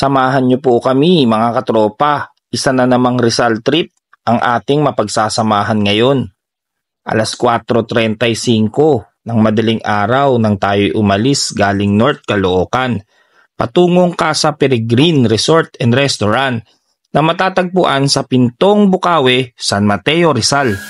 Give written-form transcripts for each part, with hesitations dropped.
Samahan niyo po kami mga katropa. Isa na namang Rizal trip ang ating mapagsasamahan ngayon. Alas 4:35 ng madaling araw nang tayo umalis galing North Caloocan patungong Casa Peregrine Resort and Restaurant na matatagpuan sa Pintong Bukawi, San Mateo, Rizal.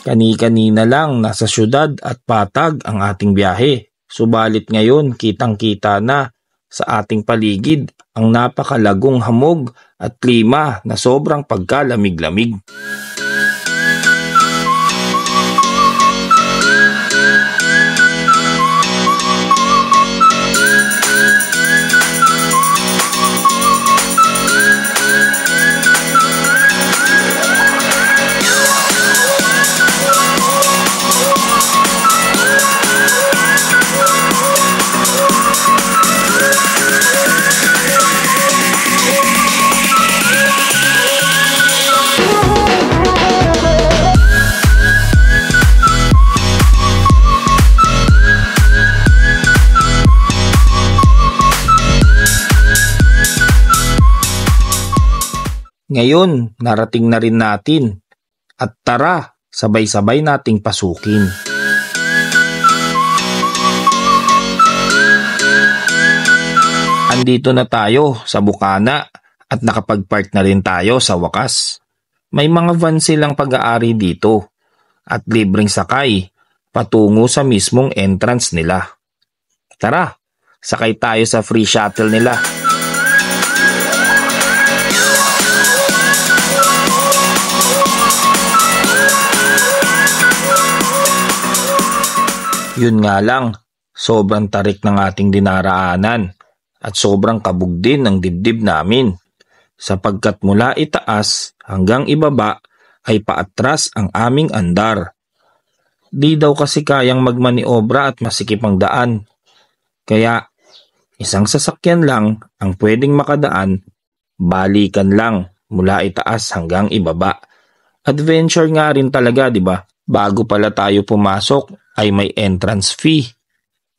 Kani-kanina lang nasa syudad at patag ang ating biyahe. Subalit ngayon kitang-kita na sa ating paligid ang napakalagong hamog at klima na sobrang pagkalamig-lamig. Ngayon, narating na rin natin at tara, sabay-sabay nating pasukin. Andito na tayo sa Bukana at nakapag-park na rin tayo sa wakas. May mga van silang pag-aari dito at libreng sakay patungo sa mismong entrance nila. Tara, sakay tayo sa free shuttle nila. Yun nga lang, sobrang tarik ng ating dinaraanan at sobrang kabog din ng dibdib namin sapagkat mula itaas hanggang ibaba ay paatras ang aming andar. Di daw kasi kayang magmaniobra at masikip ang daan. Kaya isang sasakyan lang ang pwedeng makadaan, balikan lang mula itaas hanggang ibaba. Adventure nga rin talaga, di ba? Bago pala tayo pumasok ay may entrance fee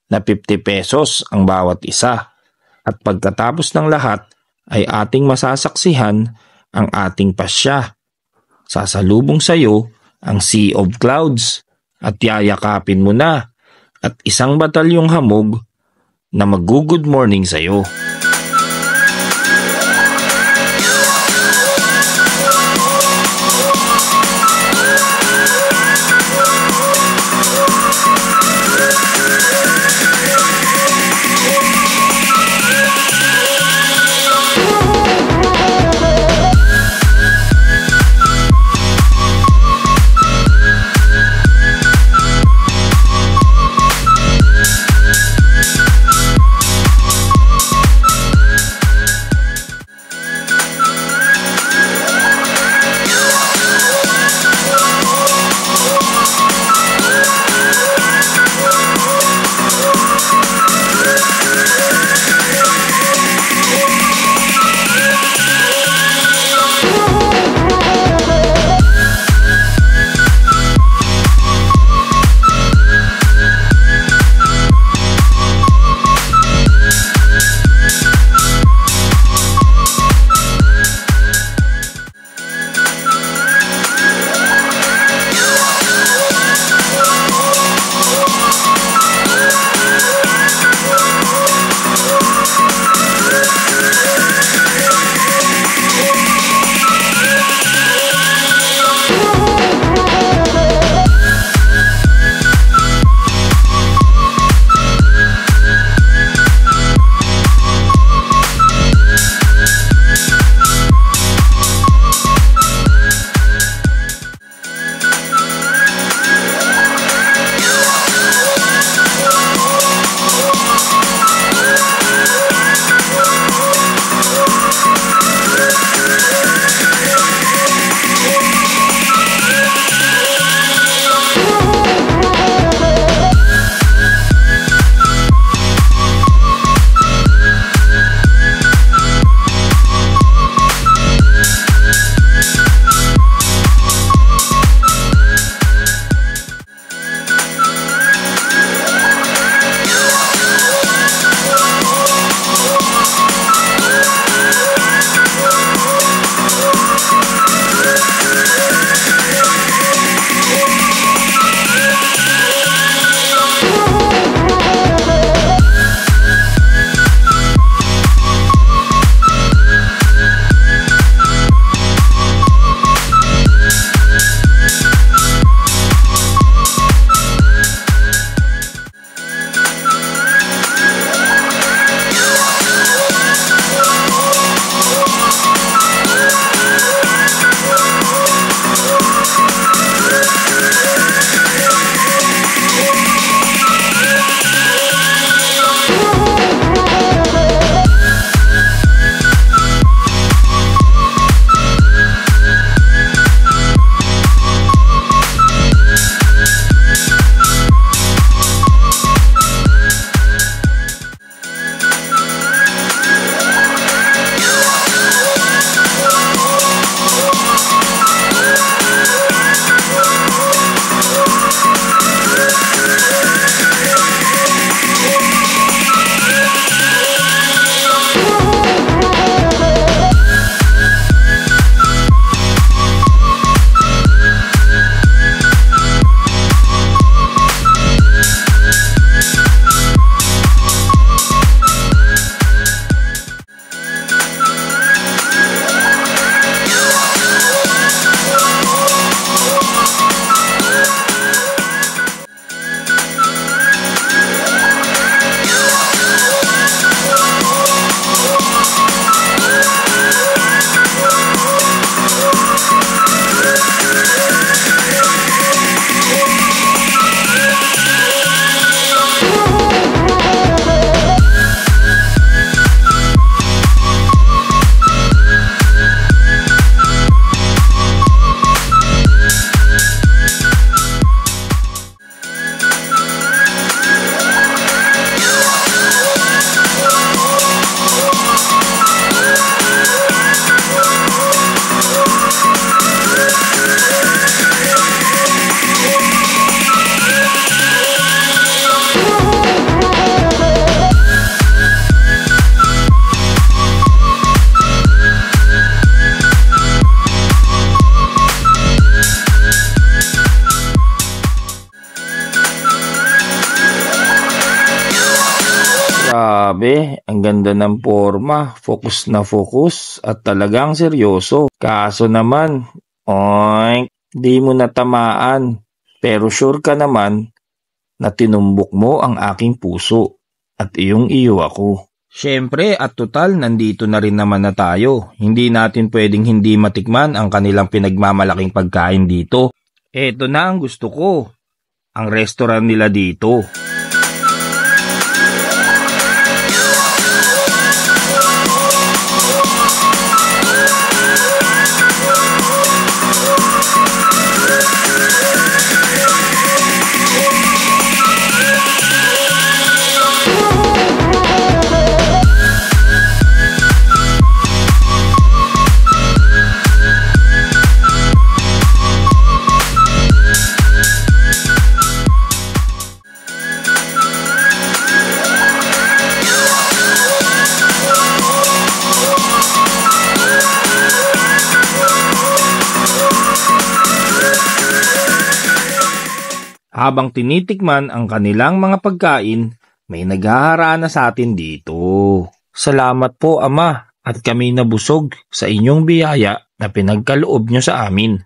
na 50 pesos ang bawat isa. At pagkatapos ng lahat ay ating masasaksihan ang ating pasya. Sasalubong sa iyo ang Sea of Clouds at yayakapin mo na at isang batalyong hamog na mag-good morning sa iyo. Grabe, ang ganda ng forma, focus na focus at talagang seryoso. Kaso naman, oink, di mo natamaan. Pero sure ka naman na tinumbok mo ang aking puso at iyong-iyo ako. Siyempre at total nandito na rin naman na tayo. Hindi natin pwedeng hindi matikman ang kanilang pinagmamalaking pagkain dito. Eto na ang gusto ko, ang restaurant nila dito. Habang tinitikman ang kanilang mga pagkain, may naghaharana sa atin dito. Salamat po Ama at kami nabusog sa inyong biyaya na pinagkaloob nyo sa amin.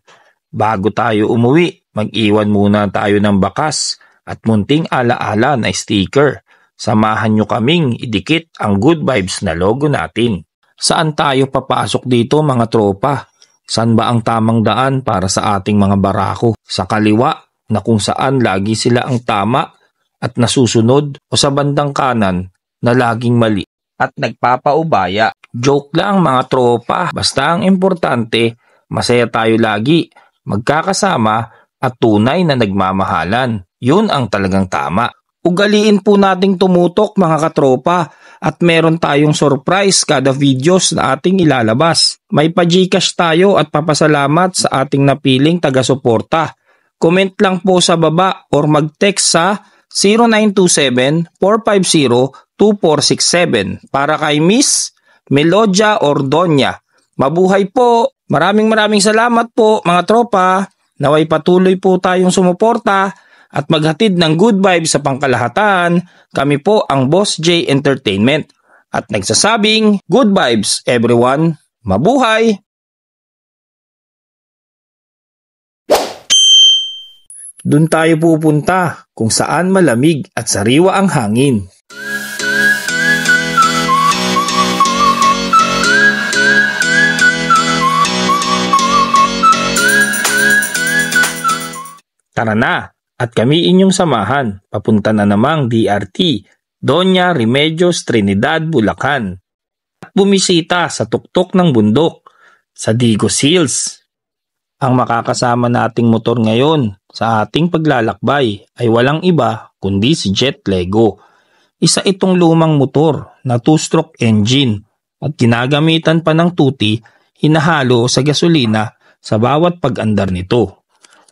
Bago tayo umuwi, mag-iwan muna tayo ng bakas at munting alaala na sticker. Samahan nyo kaming idikit ang Good Vibes na logo natin. Saan tayo papasok dito mga tropa? Saan ba ang tamang daan para sa ating mga barako? Sa kaliwa na kung saan lagi sila ang tama at nasusunod o sa bandang kanan na laging mali at nagpapaubaya. Joke lang mga tropa, basta ang importante, masaya tayo lagi, magkakasama at tunay na nagmamahalan. Yun ang talagang tama. Ugaliin po nating tumutok mga katropa at meron tayong surprise kada videos na ating ilalabas. May pa-Gcash tayo at papasalamat sa ating napiling taga-suporta. Comment lang po sa baba or mag-text sa 0927-450-2467 para kay Miss Melodia Ordoña. Mabuhay po! Maraming salamat po mga tropa. Naway patuloy po tayong sumuporta at maghatid ng good vibes sa pangkalahatan. Kami po ang Boss J Entertainment at nagsasabing good vibes everyone. Mabuhay! Doon tayo pupunta kung saan malamig at sariwa ang hangin. Tara na at kami inyong samahan papunta na namang DRT, Doña Remedios Trinidad, Bulacan. At bumisita sa tuktok ng bundok sa Digos Hills. Ang makakasama nating motor ngayon sa ating paglalakbay ay walang iba kundi si Jet Lego. Isa itong lumang motor na 2-stroke engine at ginagamitan pa ng tuti, hinahalo sa gasolina sa bawat pag-andar nito.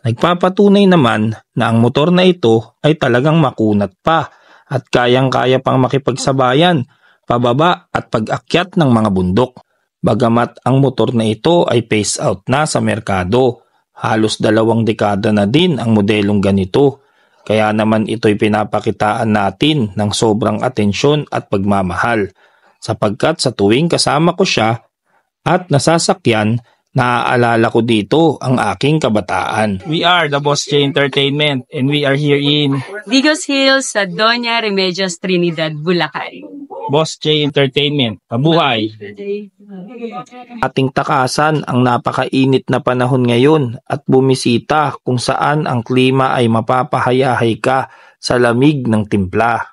Nagpapatunay naman na ang motor na ito ay talagang makunat pa at kayang-kaya pang makipagsabayan, pababa at pag-akyat ng mga bundok. Bagamat ang motor na ito ay phase out na sa merkado, halos 2 dekada na din ang modelong ganito. Kaya naman ito'y pinapakitaan natin ng sobrang atensyon at pagmamahal. Sapagkat sa tuwing kasama ko siya at nasasakyan, naaalala ko dito ang aking kabataan. We are the Boss J Entertainment and we are here in Digos Hills sa Doña Remedios Trinidad, Bulacan. Boss J Entertainment. Mabuhay! Ating takasan ang napakainit na panahon ngayon at bumisita kung saan ang klima ay mapapahayahay ka sa lamig ng timpla.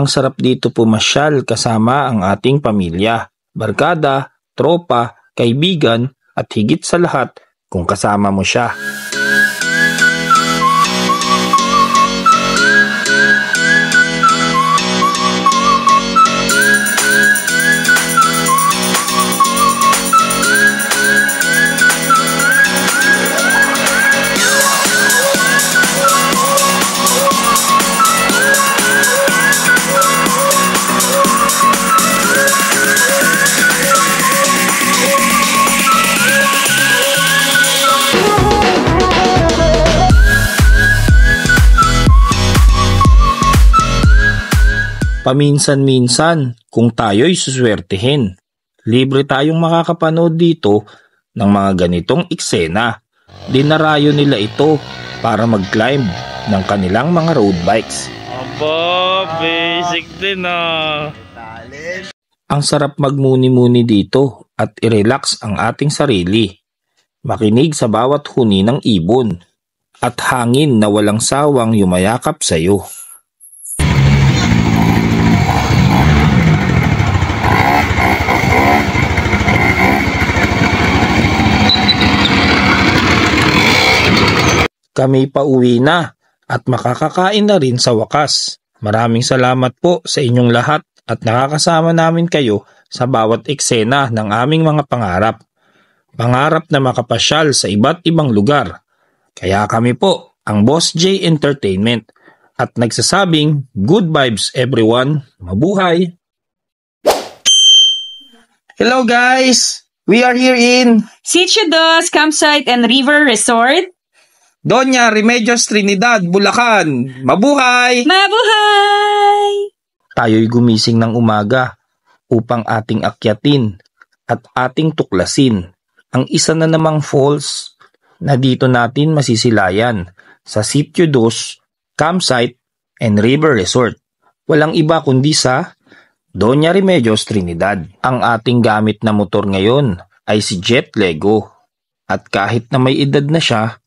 Ang sarap dito pumasyal kasama ang ating pamilya, barkada, tropa, kaibigan at higit sa lahat kung kasama mo siya. Paminsan-minsan, kung tayo'y suswertehin, libre tayong makakapanood dito ng mga ganitong eksena. Dinarayo nila ito para mag-climb ng kanilang mga road bikes. Aba, basic din ah. Ang sarap magmuni-muni dito at i-relax ang ating sarili. Makinig sa bawat huni ng ibon at hangin na walang sawang yumayakap sa iyo. Kami pauwi na at makakakain na rin sa wakas. Maraming salamat po sa inyong lahat at nakakasama namin kayo sa bawat eksena ng aming mga pangarap. Pangarap na makapasyal sa iba't ibang lugar. Kaya kami po ang Boss J Entertainment at nagsasabing good vibes everyone. Mabuhay! Hello guys! We are here in Sitio Dos Campsite and River Resort. Doña Remedios Trinidad, Bulacan. Mabuhay! Mabuhay! Tayo'y gumising ng umaga upang ating akyatin at ating tuklasin ang isa na namang falls na dito natin masisilayan sa Sitio Dos Campsite and River Resort. Walang iba kundi sa Doña Remedios Trinidad. Ang ating gamit na motor ngayon ay si Jet Lego at kahit na may edad na siya,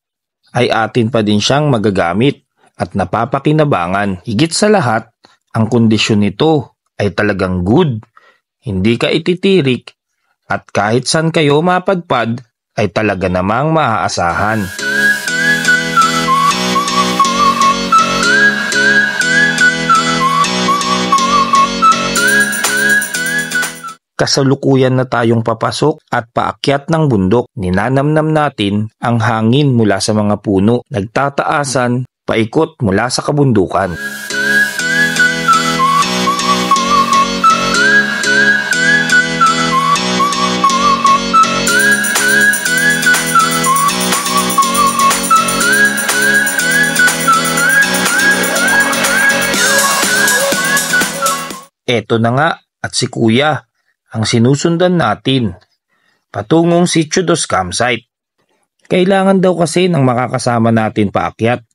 ay atin pa din siyang magagamit at napapakinabangan. Higit sa lahat, ang kondisyon nito ay talagang good. Hindi ka ititirik at kahit saan kayo mapadpad ay talaga namang maaasahan. Kasalukuyan na tayong papasok at paakyat ng bundok. Ninanamnam natin ang hangin mula sa mga puno, nagtataasan paikot mula sa kabundukan. Eto na nga at si Kuya ang sinusundan natin patungong Sitio Dos Campsite. Kailangan daw kasi ng makakasama natin paakyat.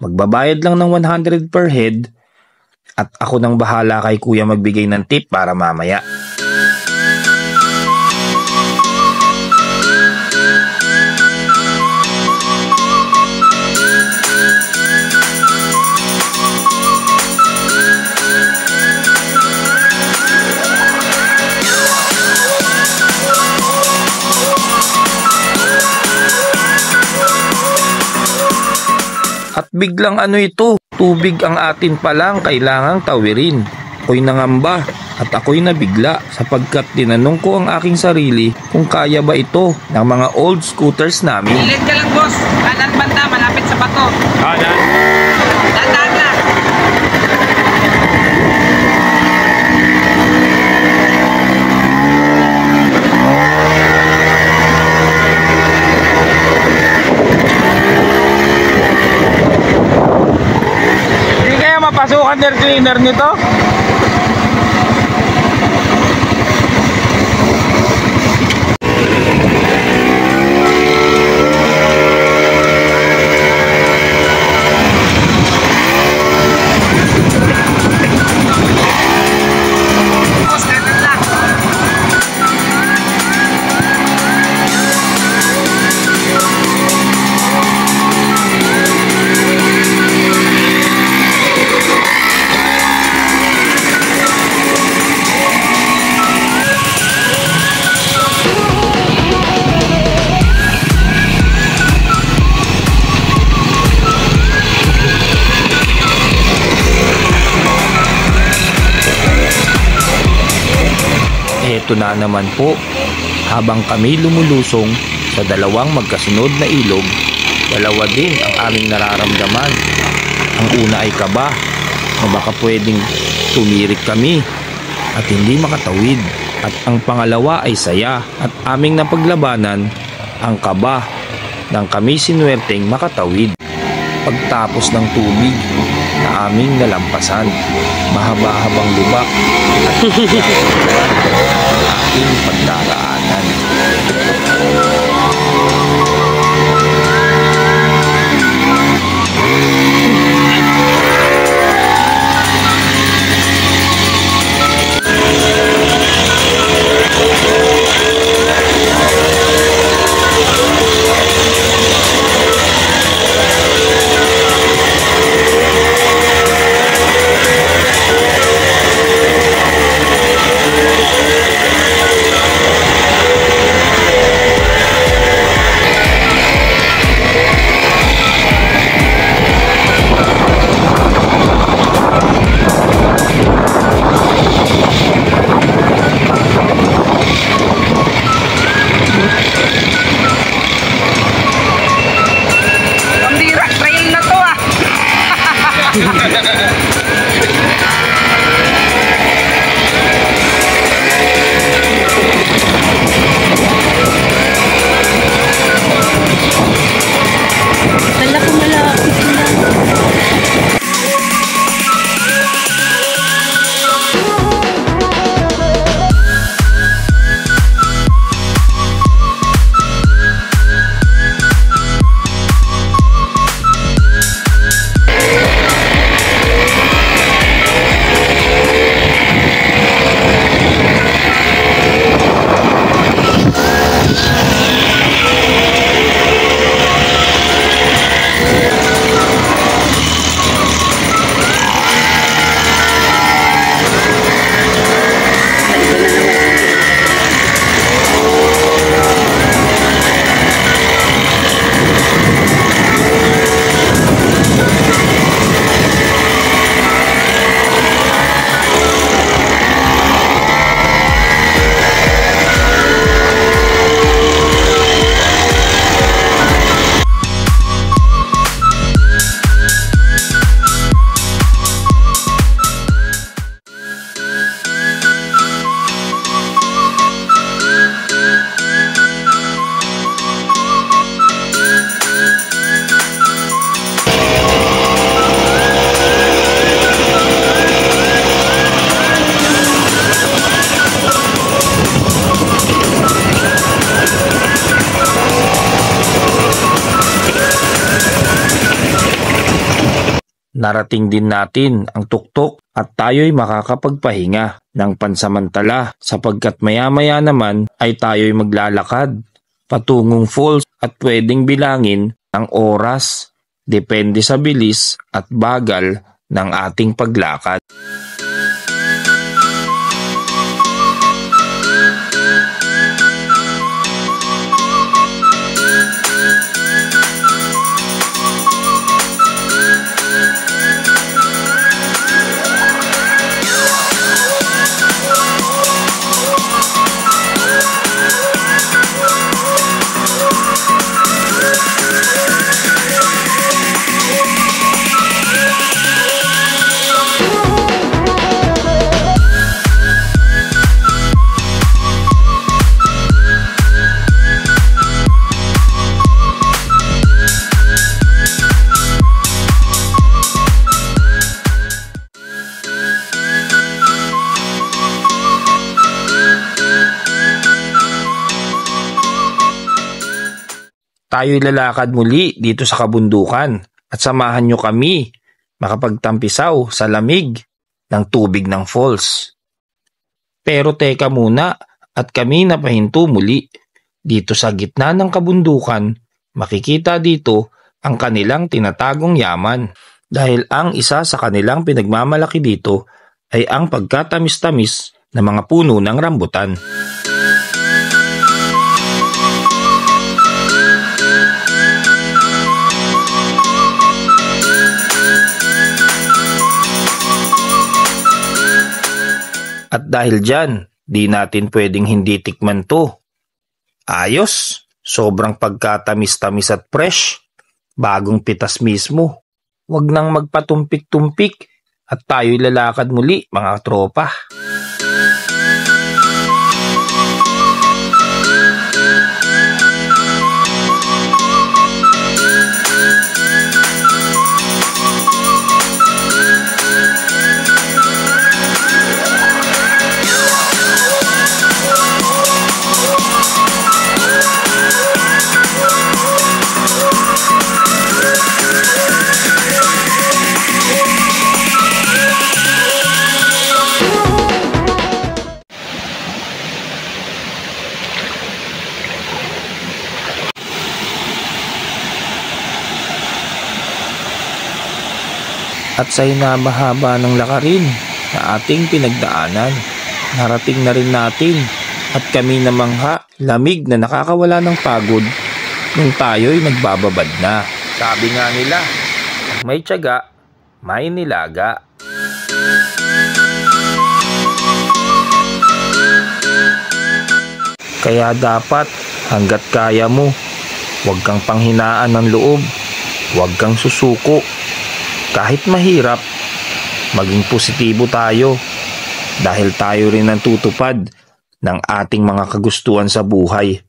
Magbabayad lang ng 100 per head at ako nang bahala kay Kuya magbigay ng tip para mamaya. At biglang ito, tubig ang atin palang kailangang tawirin. Ako'y nangamba at ako'y nabigla sapagkat tinanong ko ang aking sarili kung kaya ba ito ng mga old scooters namin. Ilit ka lang boss, kanan banda, malapit sa bato. Kanan? Dandaan lang. Hindi kaya mapasukan air cleaner nito? Boss, kanan lang. Eto na naman po, habang kami lumulusong sa dalawang magkasunod na ilog, dalawa din ang aming nararamdaman. Ang una ay kaba na baka pwedeng tumirik kami at hindi makatawid. At ang pangalawa ay saya at aming napaglabanan ang kaba nang kami sinuwerteng makatawid. Pagtapos ng tubig na aming nalampasan, mahaba-habang lubak at ang aking pagdaraanan. Pambira, trail na to ah. Kala ko malapit na. Narating din natin ang tuktok at tayo'y makakapagpahinga ng pansamantala sapagkat maya-maya naman ay tayo'y maglalakad patungong falls at pwedeng bilangin ang oras depende sa bilis at bagal ng ating paglakad. Tayo'y lalakad muli dito sa kabundukan at samahan nyo kami makapagtampisaw sa lamig ng tubig ng falls. Pero teka muna at kami napahinto muli. Dito sa gitna ng kabundukan, makikita dito ang kanilang tinatagong yaman dahil ang isa sa kanilang pinagmamalaki dito ay ang pagkatamis-tamis ng mga puno ng rambutan. At dahil dyan, Di natin pwedeng hindi tikman to. Ayos, sobrang pagkatamis-tamis at fresh. Bagong pitas mismo. Huwag nang magpatumpik-tumpik at tayo'y lalakad muli mga tropa. At sa hinabahaba ng lakarin na ating pinagdaanan, narating na rin natin at kami namangha, lamig na nakakawala ng pagod nung tayo'y nagbababad na. Sabi nga nila, may tiyaga, may nilaga. Kaya dapat hanggat kaya mo, huwag kang panghinaan ng loob, huwag kang susuko. Kahit mahirap, maging positibo tayo dahil tayo rin ang tutupad ng ating mga kagustuhan sa buhay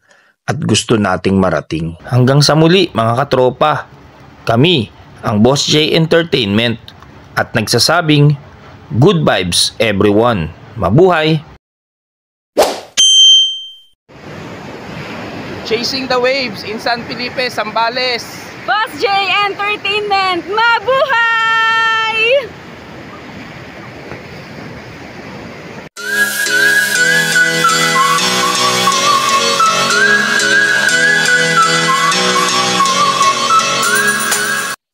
at gusto nating marating. Hanggang sa muli mga katropa, kami ang Boss J Entertainment at nagsasabing good vibes everyone. Mabuhay! Chasing the waves in San Felipe, Zambales. Boss J Entertainment, mabuhay!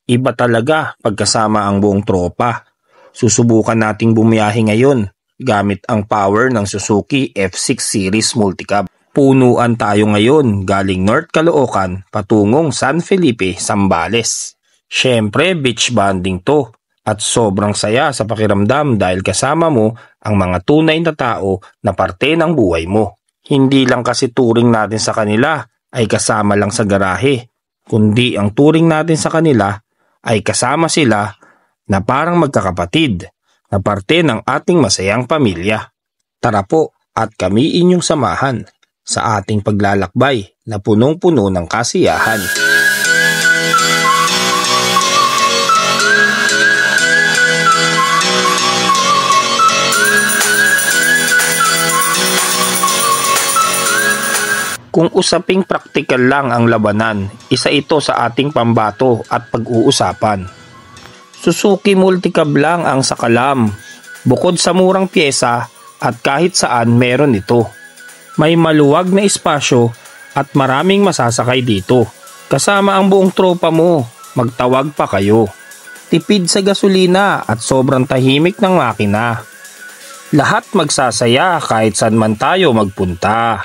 Iba talaga pagkasama ang buong tropa. Susubukan nating bumiyahe ngayon gamit ang power ng Suzuki F6 Series Multicab. Punuan tayo ngayon galing North Caloocan patungong San Felipe, Zambales. Syempre beach bonding to at sobrang saya sa pakiramdam dahil kasama mo ang mga tunay na tao na parte ng buhay mo. Hindi lang kasi turing natin sa kanila ay kasama lang sa garahe, kundi ang turing natin sa kanila ay kasama sila na parang magkakapatid na parte ng ating masayang pamilya. Tara po at kami inyong samahan sa ating paglalakbay na punong-puno ng kasiyahan. Kung usaping praktikal lang ang labanan, isa ito sa ating pambato at pag-uusapan. Suzuki Multicab lang ang sakalam. Bukod sa murang pyesa at kahit saan meron ito. May maluwag na espasyo at maraming masasakay dito. Kasama ang buong tropa mo, magtawag pa kayo. Tipid sa gasolina at sobrang tahimik ng makina. Lahat magsasaya kahit saan man tayo magpunta.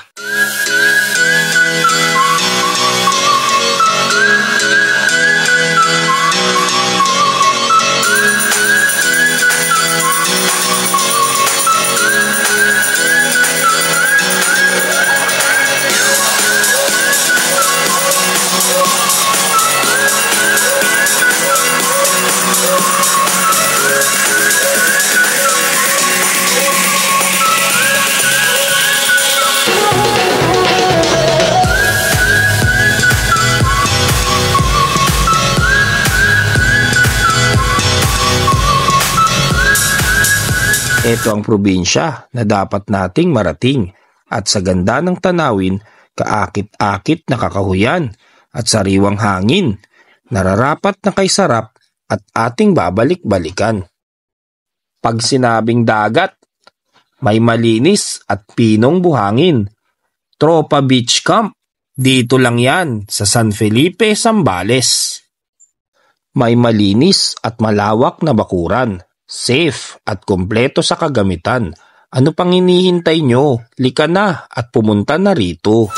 Ito ang probinsya na dapat nating marating at sa ganda ng tanawin, kaakit-akit na kakahuyan at sariwang hangin, nararapat na kay sarap at ating babalik-balikan. Pag sinabing dagat, may malinis at pinong buhangin. Tropa Beach Camp, dito lang yan sa San Felipe, Zambales. May malinis at malawak na bakuran. Safe at kompleto sa kagamitan. Ano pang hinihintay nyo? Lika na at pumunta na rito.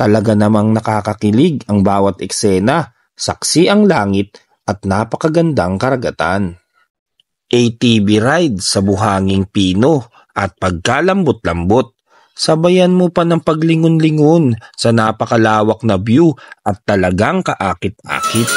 Talaga namang nakakakilig ang bawat eksena, saksi ang langit at napakagandang karagatan. ATV ride sa buhanging pino at pagkalambot-lambot. Sabayan mo pa ng paglingon-lingon sa napakalawak na view at talagang kaakit-akit.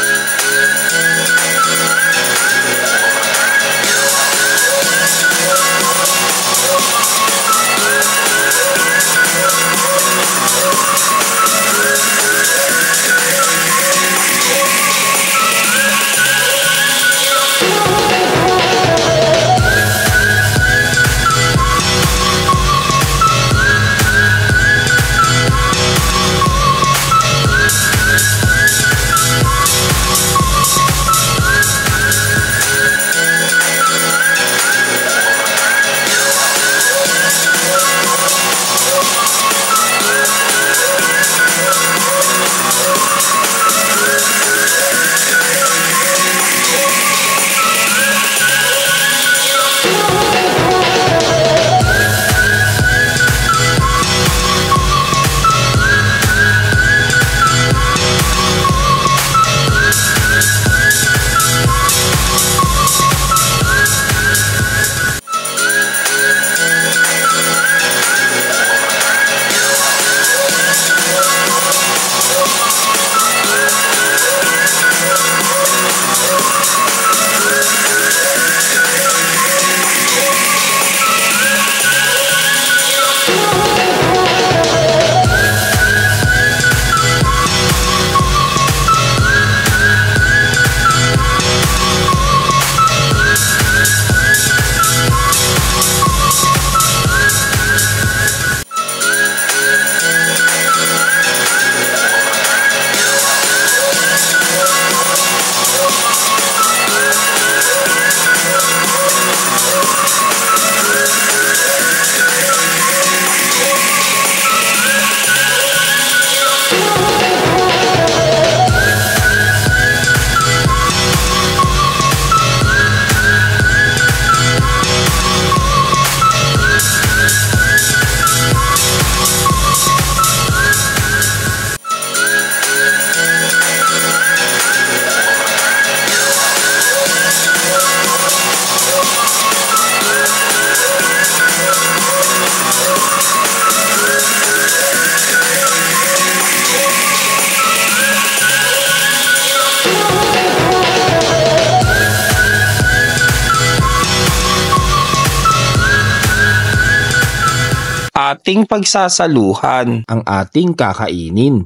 Ating pagsasaluhan ang ating kakainin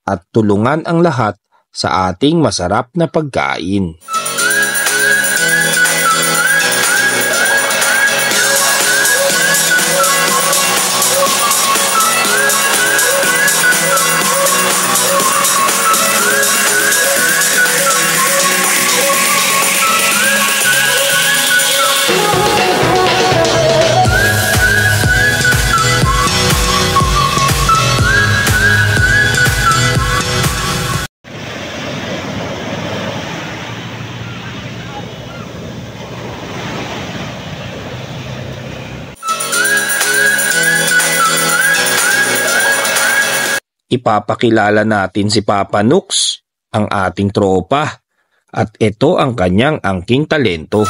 at tulungan ang lahat sa ating masarap na pagkain. Ipapakilala natin si Papa Nux, ang ating tropa, at ito ang kanyang angking talento.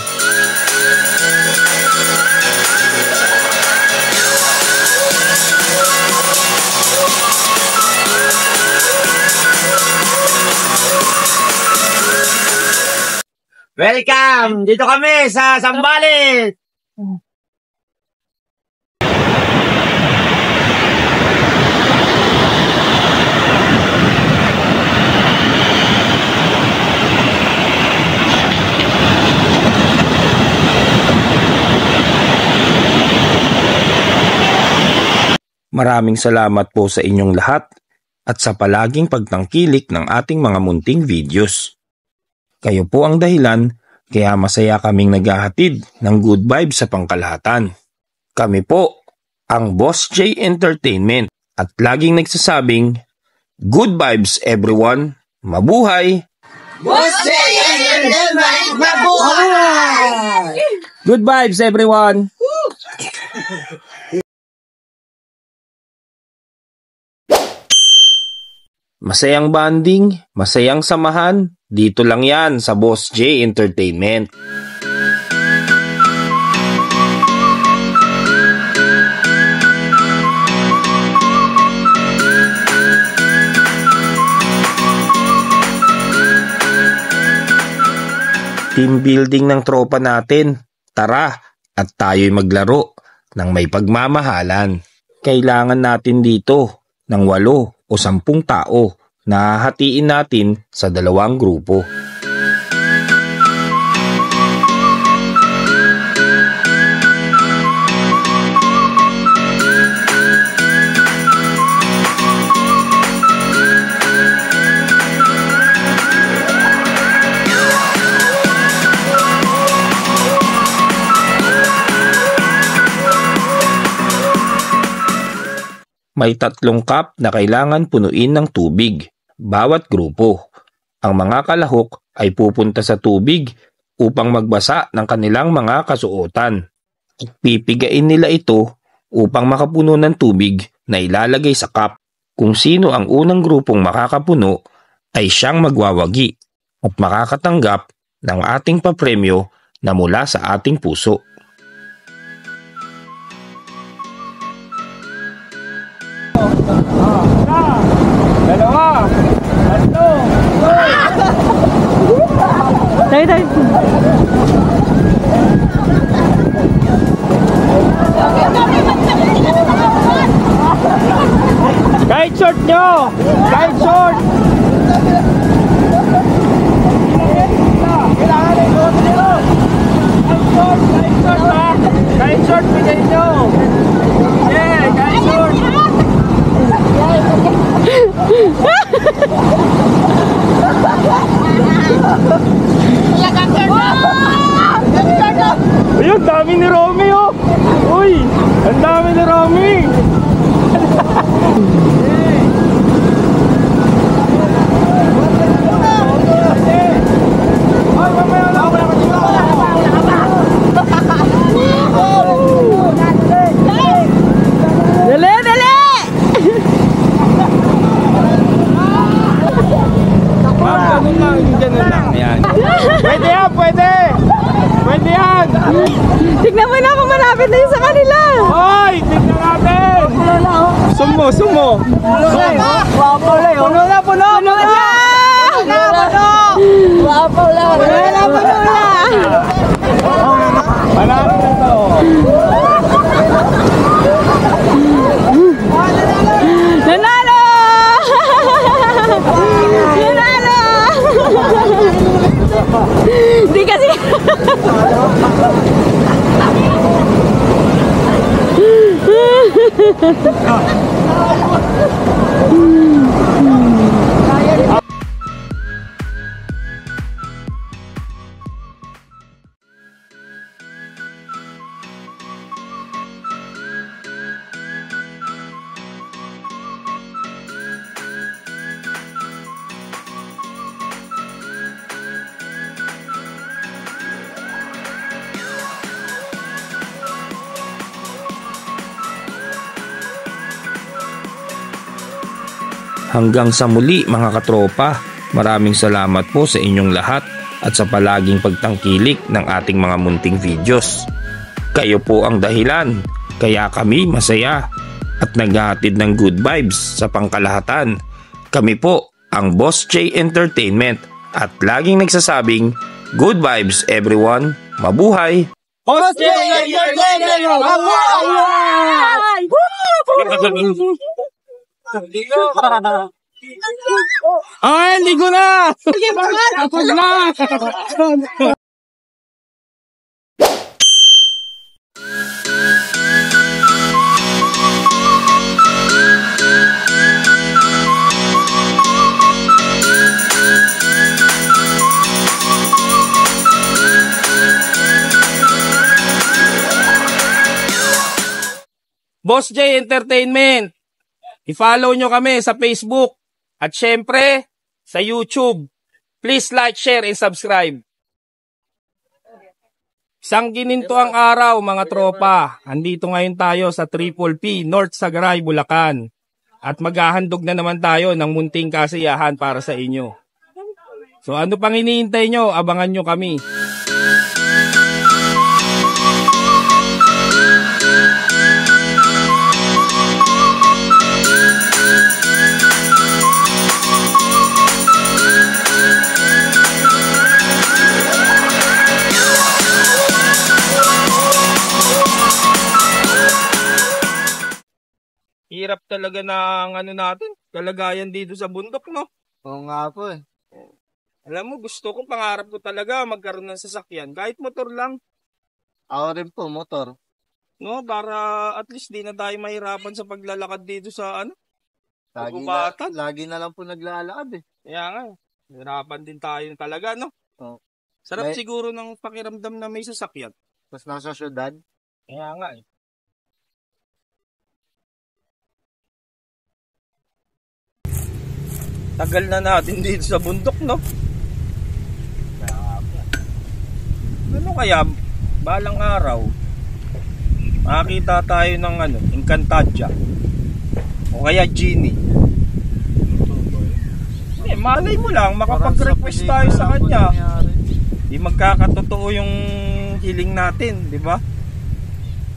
Welcome! Dito kami sa Zambales! Maraming salamat po sa inyong lahat at sa palaging pagtangkilik ng ating mga munting videos. Kayo po ang dahilan kaya masaya kaming naghahatid ng good vibes sa pangkalahatan. Kami po ang Boss J Entertainment at laging nagsasabing, good vibes everyone, mabuhay! Boss J Entertainment, mabuhay! Good vibes everyone! Masayang banding, masayang samahan, dito lang yan sa Boss J Entertainment. Team building ng tropa natin. Tara at tayo'y maglaro ng may pagmamahalan. Kailangan natin dito ng 8 o 10 tao na hahatiin natin sa 2 grupo. May 3 cup na kailangan punuin ng tubig, bawat grupo. Ang mga kalahok ay pupunta sa tubig upang magbasa ng kanilang mga kasuotan. At pipigain nila ito upang makapuno ng tubig na ilalagay sa cup. Kung sino ang unang grupong makakapuno ay siyang magwawagi at makakatanggap ng ating papremyo na mula sa ating puso. Dalawa! Tatlo! Tayo. Guide short nyo! Guide short! Kailangan ng short nyo! Guide short ha! Guide short bigay nyo! Yeah, guide short! Uy, ang dami ni Romy oh! Uy! Ang dami ni Romy! Dali! Ganun lang, yan. Pwede yan, pwede! Pwede yan! Tignan mo na kung malapit na yun sa kanila. Hoy! Tignan natin! Sumo! Puno na! Puno na. Malapit na to! Nanalo! Hindi kasi. Hanggang sa muli mga katropa, maraming salamat po sa inyong lahat at sa palaging pagtangkilik ng ating mga munting videos. Kayo po ang dahilan, kaya kami masaya at naghahatid ng good vibes sa pangkalahatan. Kami po ang Boss J Entertainment at laging nagsasabing, good vibes everyone, mabuhay! Boss J! Ay, ligo na! Tapos na! Boss J Entertainment. I-follow nyo kami sa Facebook at syempre sa YouTube. Please like, share, and subscribe. Isang gininto ang araw mga tropa. Andito ngayon tayo sa Triple P, North Sagaray, Bulacan. At maghahandog na naman tayo ng munting kasiyahan para sa inyo. So ano pang iniintay nyo? Abangan nyo kami. Hirap talaga ng natin, kalagayan dito sa bundok, no? Oo nga po eh. Alam mo, pangarap ko talaga magkaroon ng sasakyan, kahit motor lang, Ako rin po, motor. no? Para at least di na tayo mahirapan sa paglalakad dito sa Pagubatan. Lagi na lang po naglalakad eh. Kaya nga, hirapan din tayo talaga, no? Oo. Sarap May- siguro ng pakiramdam na may sasakyan. Tapos nasa syudad. Kaya nga eh. Tagal na natin dito sa bundok, no? Ano kaya, balang araw, makakita tayo ng Encantadia. O kaya Genie. Malay mo lang, makapag-request tayo sa kanya. Di magkakatotoo yung hiling natin, di ba?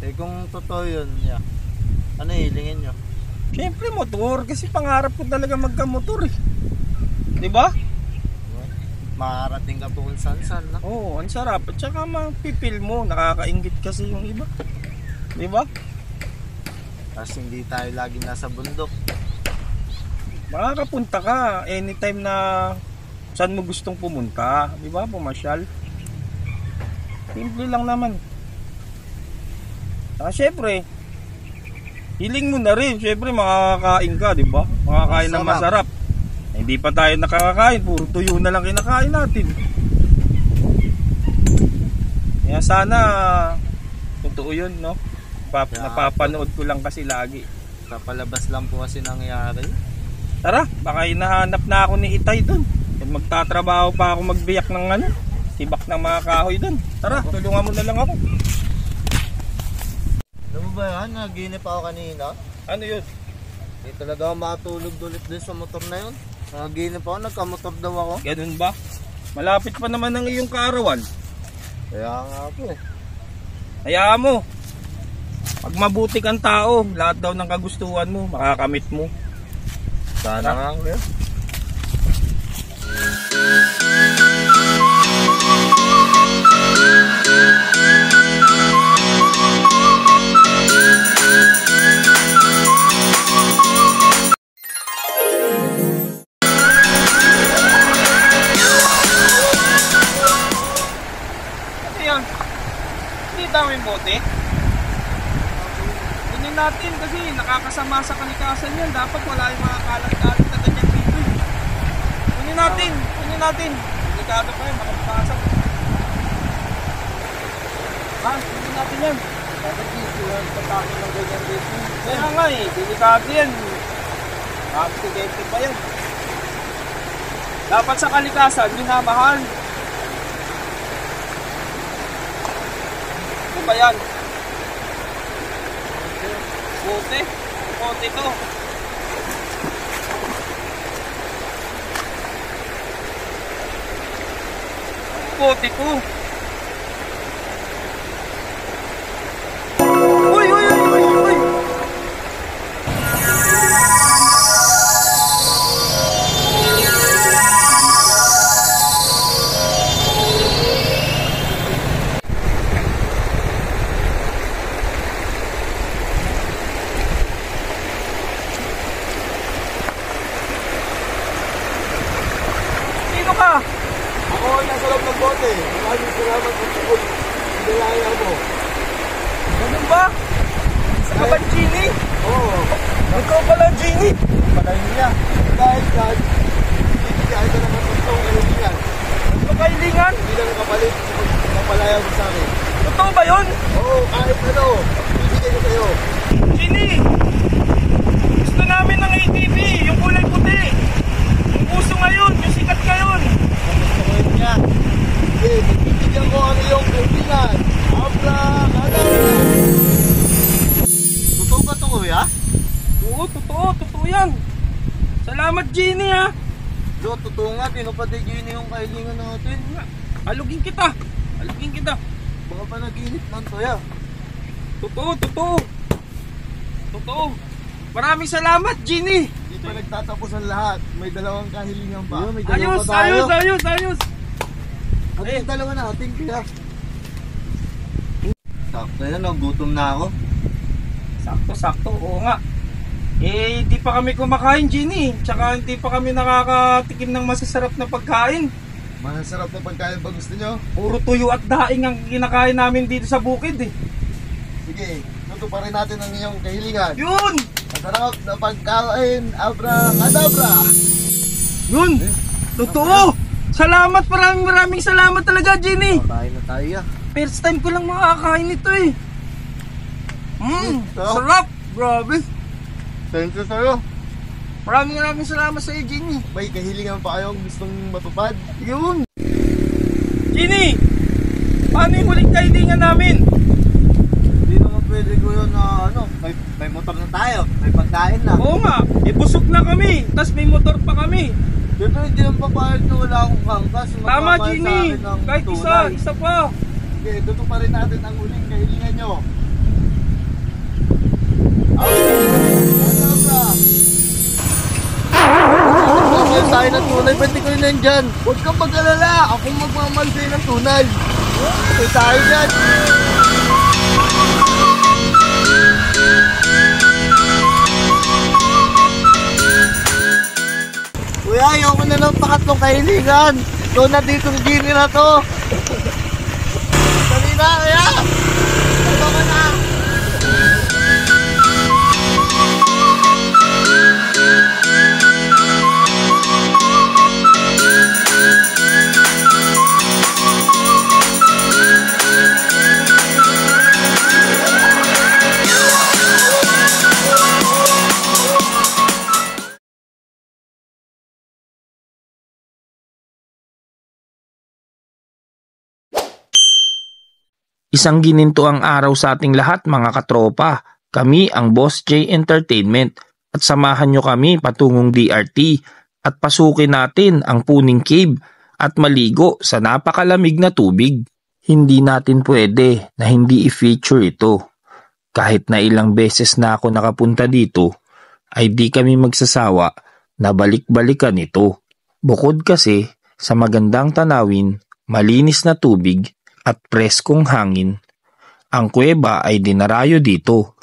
Eh kung totoo yun, yeah. Ano hilingin nyo? Siyempre motor, kasi pangarap ko talaga magka-motor eh. Di ba? Makarating ka po kung saan-saan na. Oo, ang sarap. At saka mapipil mo, nakakaingit kasi yung iba. Di ba? Tapos hindi tayo lagi nasa bundok. Makakapunta ka anytime na saan mo gustong pumunta. Di ba? Pumasyal. Simple lang naman. Saka syempre, hiling mo na rin. Syempre makakakain ka, di ba? Makakain ng masarap. Hindi pa tayo nakakakain, puro tuyo na lang kinakain natin. Kaya sana totoo yun, no? Napapanood ko lang kasi lagi. Kapalabas lang po kasi nangyari. Tara, baka hinahanap na ako ni Itay dun. Magtatrabaho pa ako magbiyak ng tibak ng mga kahoy dun. Tara, tulungan mo na lang ako. Ano mo ba yan? Naginip ako kanina. Ano yun? Hindi talaga ako matulog ulit din sa motor na yun. Naginip ako, nagkamotor daw ako. Ganun ba? Malapit pa naman ang iyong kaarawan. Kaya nga po eh. Hayaan mo. Pag mabuti kang tao, lahat daw ng kagustuhan mo, makakamit mo. Sana nga ko yun. Ano yan? Hindi daming bote. Kunin natin kasi nakakasama sa kalikasan yan. Dapat wala yung mga kalat-kalat na ganyan dito. Kunin natin. Delikado pa yun, makapasok. Kunin natin yan. Bakit dito yan? Patake ng ganyan dito. Kaya nga delikado yan. Aksidente pa yan. Dapat sa kalikasan, minamahal. Ano ba yan? Bote? Bote to. Bote to. Uy! Sino ka? Ako ay nasa loob ng bote. Maraming salamat sa tukol. Pinalaya mo. Ganun ba? Sa ka ba, Genie? Oo. Ikaw pala, Genie. Palayin niya. Dahil dyan, bibigyan ka naman ng tong kalingan. Ano kailingan? Hindi lang kapalit. Kapalaya mo sa akin. Totoo ba yun? Oo, kahit ano. Bibigyan ko sa'yo. Genie! Gusto namin ng ATV, yung kulay puti. Yung uso ngayon, yung sikat ngayon. Gusto ko yun niya. Sige, bibigyan ko ang iyong kalingan. Abra, Totoo ba ito, kuya? Oo, totoo yan. Salamat, Jenny, ha. Lo, totoo nga, pinapatigin yung kailingan natin. Alugin kita. Alugin kita. Baka pa nag-init man to, ya. Totoo, totoo. Totoo. Maraming salamat, Jenny. Di pa nagtatapos ang lahat. May dalawang kahilingan pa. May Ayos, pa tayo. ayos, ayos, ayos. Ano yung dalawa natin, kaya? Sakto na, nagutom na ako. Sakto, sakto. Oo nga. Eh, hindi pa kami kumakain, Jenny. Tsaka hindi pa kami nakakatikim ng masasarap na pagkain. Masarap na pagkain ba gusto nyo? Puro tuyo at daing ang kinakain namin dito sa bukid, eh. Sige, tutuparin natin ang inyong kahilingan. Yun! Masarap na pagkain, abra-kadabra! Yun! Totoo! Salamat, maraming salamat talaga, Jenny. Kain na tayo, ya. First time ko lang makakain nito, eh. Sarap! Grabe! Thank you sa'yo. Maraming salamat sa iyo, Jenny. May kahilingan pa kayong gustong matupad? Yun! Jenny! Paano yung huling kahilingan namin? Hindi naman pwede ko yun na may motor na tayo, may pagkain na. Oo nga, busog na kami, tas may motor pa kami. Pero hindi naman papayag na wala akong kangkas. Tama, Jenny! Kahit isa pa. Okay, tutuparin natin ang huling kahilingan nyo. Huwag tayo ng tunay, pwede ko yun dyan. Huwag kang mag-alala, akong magmamahal sa'yo ng tunay. Huwag tayo dyan. Kuya, ayoko na ng pangatlong kahilingan. Ito na dito ng gini na to. Dali na, kuya. Ito ka na. Isang gininto ang araw sa ating lahat mga katropa. Kami ang Boss J Entertainment at samahan nyo kami patungong DRT at pasukin natin ang Puning Cave at maligo sa napakalamig na tubig. Hindi natin pwede na hindi i-feature ito. Kahit na ilang beses na ako nakapunta dito, ay di kami magsasawa na balik-balikan ito. Bukod kasi sa magandang tanawin, malinis na tubig, at preskong hangin, ang kuweba ay dinarayo dito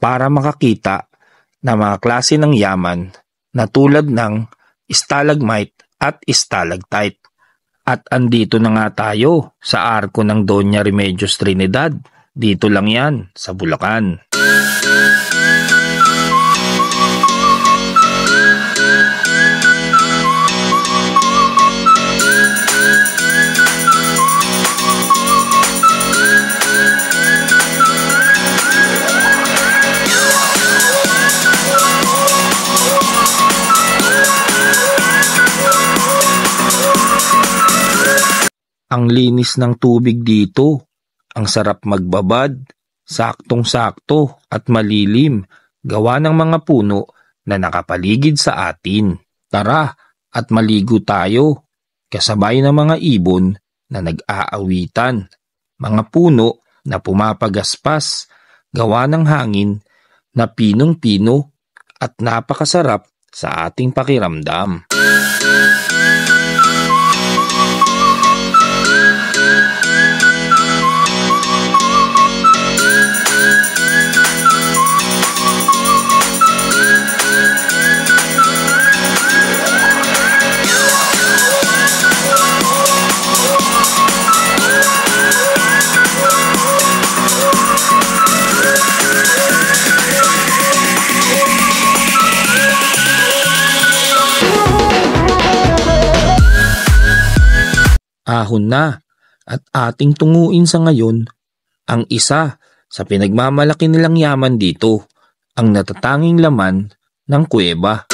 para makakita ng mga klase ng yaman na tulad ng stalagmite at stalactite. At andito na nga tayo sa arko ng Doña Remedios Trinidad. Dito lang yan sa Bulacan. Ang linis ng tubig dito, ang sarap magbabad, saktong-sakto at malilim, gawa ng mga puno na nakapaligid sa atin. Tara at maligo tayo, kasabay ng mga ibon na nag-aawitan, mga puno na pumapagaspas, gawa ng hangin na pinong-pino at napakasarap sa ating pakiramdam. Ahon na at ating tunguin sa ngayon ang isa sa pinagmamalaki nilang yaman dito, ang natatanging laman ng kuweba.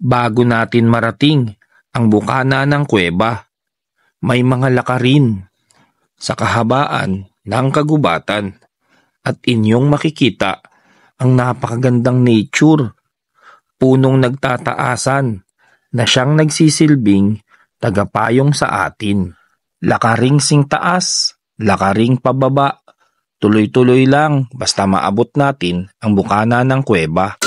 Bago natin marating ang bukana ng kuweba, may mga lakarin sa kahabaan ng kagubatan at inyong makikita ang napakagandang nature, punong nagtataasan na siyang nagsisilbing tagapayong sa atin. Lakaring sing taas, lakaring pababa, tuloy-tuloy lang basta maabot natin ang bukana ng kuweba.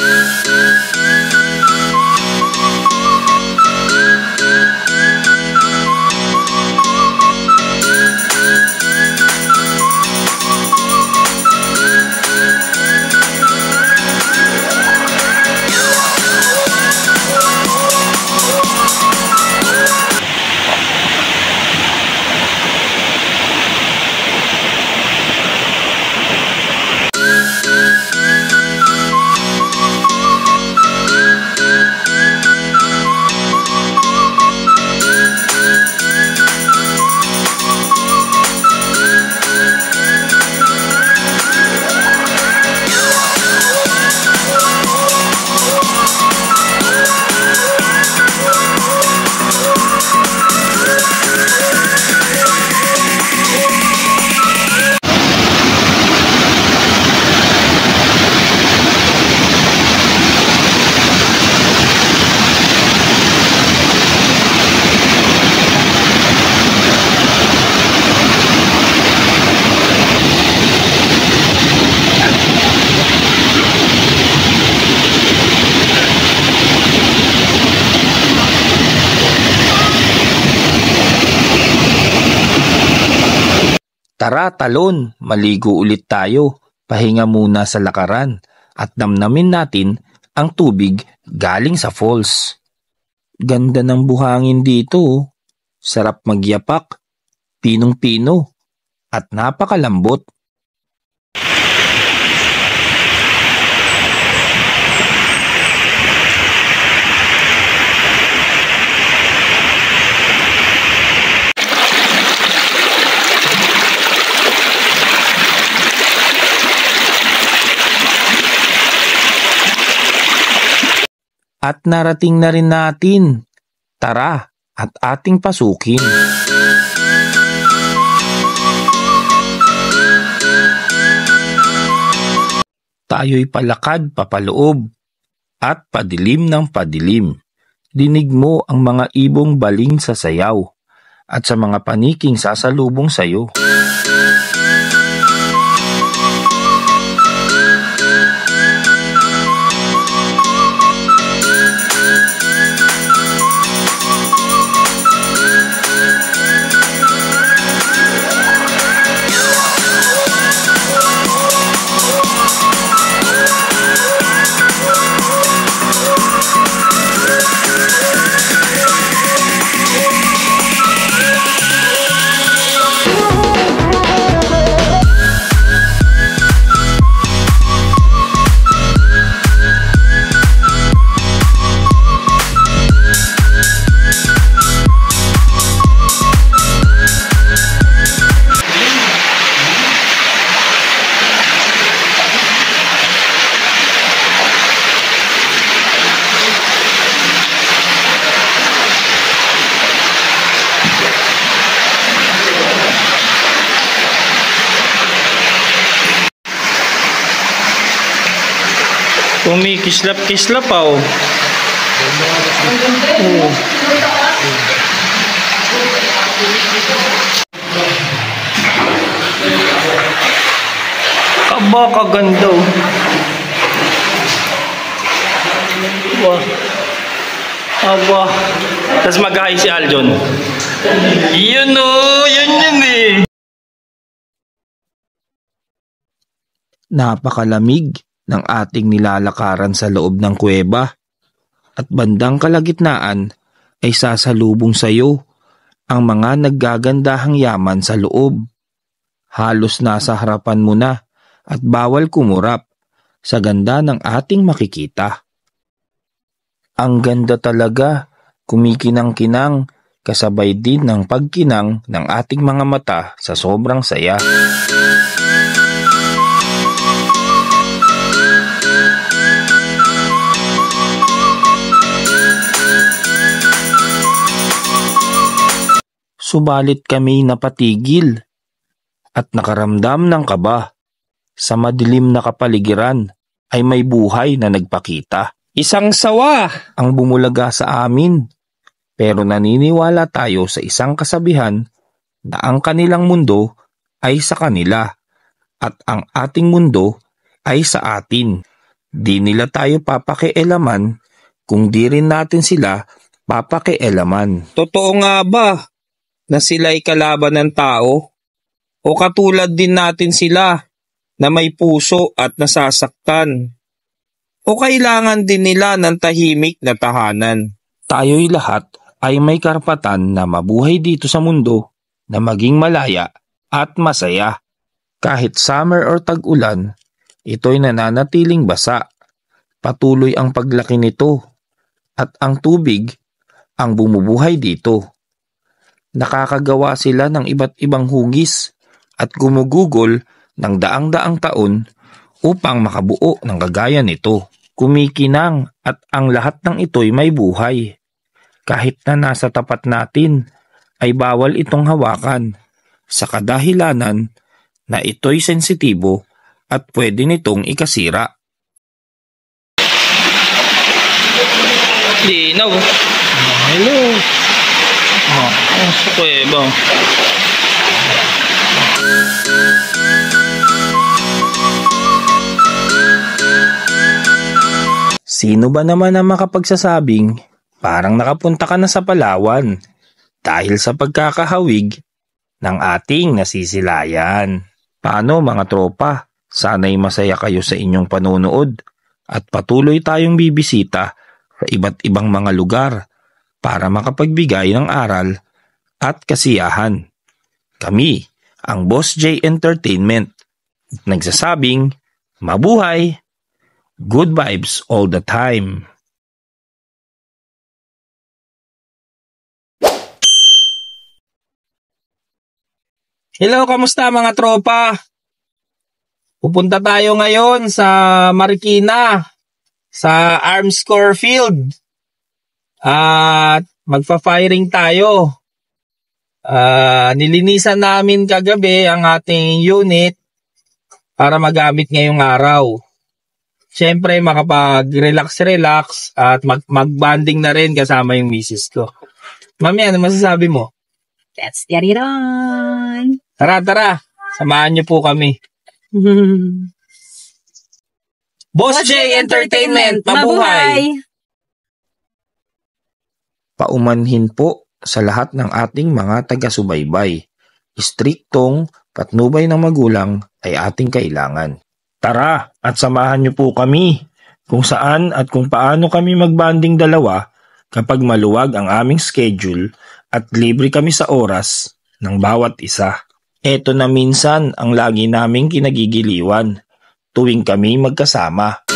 Tara talon, maligo ulit tayo, pahinga muna sa lakaran at namnamin natin ang tubig galing sa falls. Ganda ng buhangin dito, sarap magyapak, pinong-pino at napakalambot. At narating na rin natin. Tara at ating pasukin. Tayo'y palakad papaloob at padilim ng padilim. Dinig mo ang mga ibong baling sa sayaw at sa mga paniking sasalubong sayo. Kumikislap-kislap pa oh. Aba, kaganda oh. Aba. Tapos mag-hi si Aljon. Yun oh, yun eh. Napakalamig ng ating nilalakaran sa loob ng kuweba at bandang kalagitnaan ay sasalubong sa iyo ang mga naggagandahang yaman sa loob. Halos nasa harapan mo na at bawal kumurap sa ganda ng ating makikita. Ang ganda talaga, kumikinang-kinang kasabay din ng pagkinang ng ating mga mata sa sobrang saya. Subalit kami napatigil at nakaramdam ng kaba. Sa madilim na kapaligiran ay may buhay na nagpakita. Isang sawa ang bumulaga sa amin. Pero naniniwala tayo sa isang kasabihan na ang kanilang mundo ay sa kanila at ang ating mundo ay sa atin. Di nila tayo papakialaman kung di rin natin sila papakialaman. Totoo nga ba na sila'y kalaban ng tao? O katulad din natin sila na may puso at nasasaktan? O kailangan din nila ng tahimik na tahanan? Tayo'y lahat ay may karapatan na mabuhay dito sa mundo na maging malaya at masaya. Kahit summer or tag-ulan, ito'y nananatiling basa. Patuloy ang paglaki nito at ang tubig ang bumubuhay dito. Nakakagawa sila ng iba't ibang hugis at gumugugol ng daang-daang taon upang makabuo ng kagaya nito. Kumikinang at ang lahat ng ito'y may buhay. Kahit na nasa tapat natin, ay bawal itong hawakan sa kadahilanan na ito'y sensitibo at pwede nitong ikasira. Linaw. Hello. Sa kuweba. Sino ba naman ang makapagsasabing parang nakapunta ka na sa Palawan dahil sa pagkakahawig ng ating nasisilayan? Paano mga tropa? Sana'y masaya kayo sa inyong panonood at patuloy tayong bibisita sa iba't ibang mga lugar para makapagbigay ng aral at kasiyahan. Kami, ang Boss J Entertainment, nagsasabing mabuhay! Good vibes all the time. Hello, kamusta mga tropa? Pupunta tayo ngayon sa Marikina, sa Arms Corps Field. At magfa-firing tayo. Nilinisan namin kagabi ang ating unit para magamit ngayong araw. Siyempre, makapag-relax at mag-bonding na rin kasama yung misis ko. Mami, ano masasabi mo? Let's get it on! Tara, samahan niyo po kami. Boss J Entertainment, mabuhay! Paumanhin po sa lahat ng ating mga taga-subaybay. Istriktong patnubay ng magulang ay ating kailangan. Tara at samahan niyo po kami kung saan at kung paano kami magbanding dalawa kapag maluwag ang aming schedule at libre kami sa oras ng bawat isa. Ito na minsan ang lagi naming kinagigiliwan tuwing kami magkasama.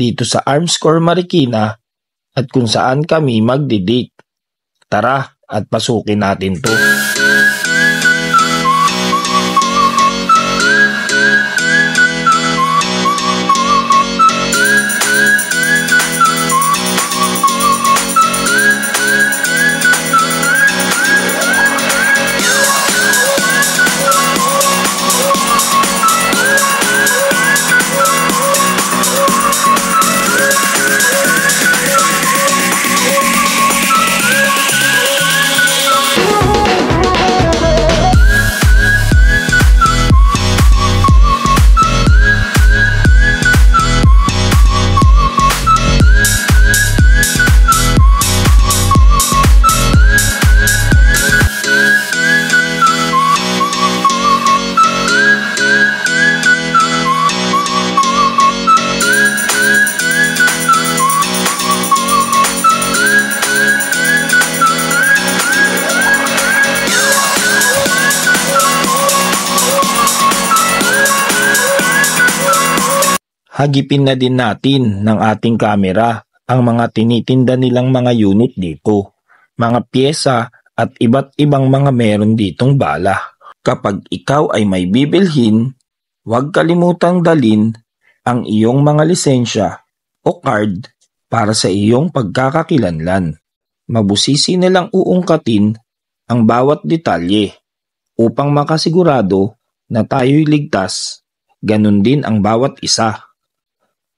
Dito sa Arms Corps Marikina at kung saan kami magdidate. Tara at pasukin natin to. Hagipin na din natin ng ating kamera ang mga tinitinda nilang mga unit dito, mga pyesa at iba't ibang mga meron ditong bala. Kapag ikaw ay may bibilhin, huwag kalimutang dalin ang iyong mga lisensya o card para sa iyong pagkakakilanlan. Mabusisi nilang uungkatin ang bawat detalye upang makasigurado na tayo'y ligtas, ganun din ang bawat isa.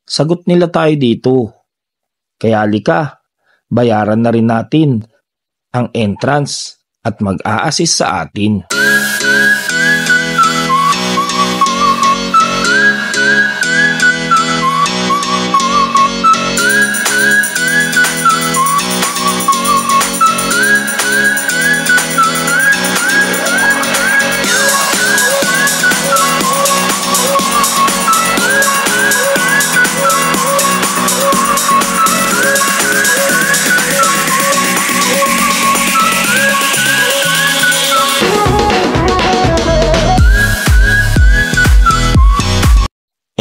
Sagot nila tayo dito. Kaya halika, bayaran na rin natin ang entrance at mag-a-assist sa atin.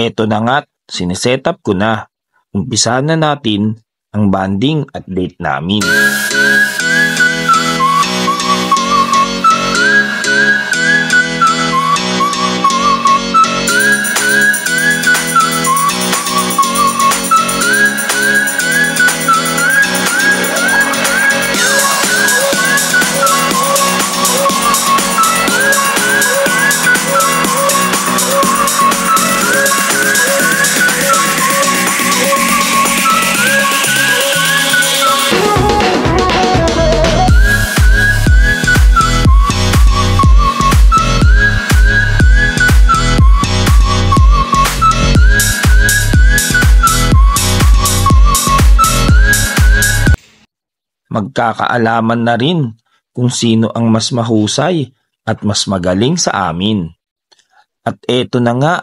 Eto na nga't sineset up ko na. Umpisahan na natin ang banding at date namin. Magkakaalaman na rin kung sino ang mas mahusay at mas magaling sa amin. At eto na nga,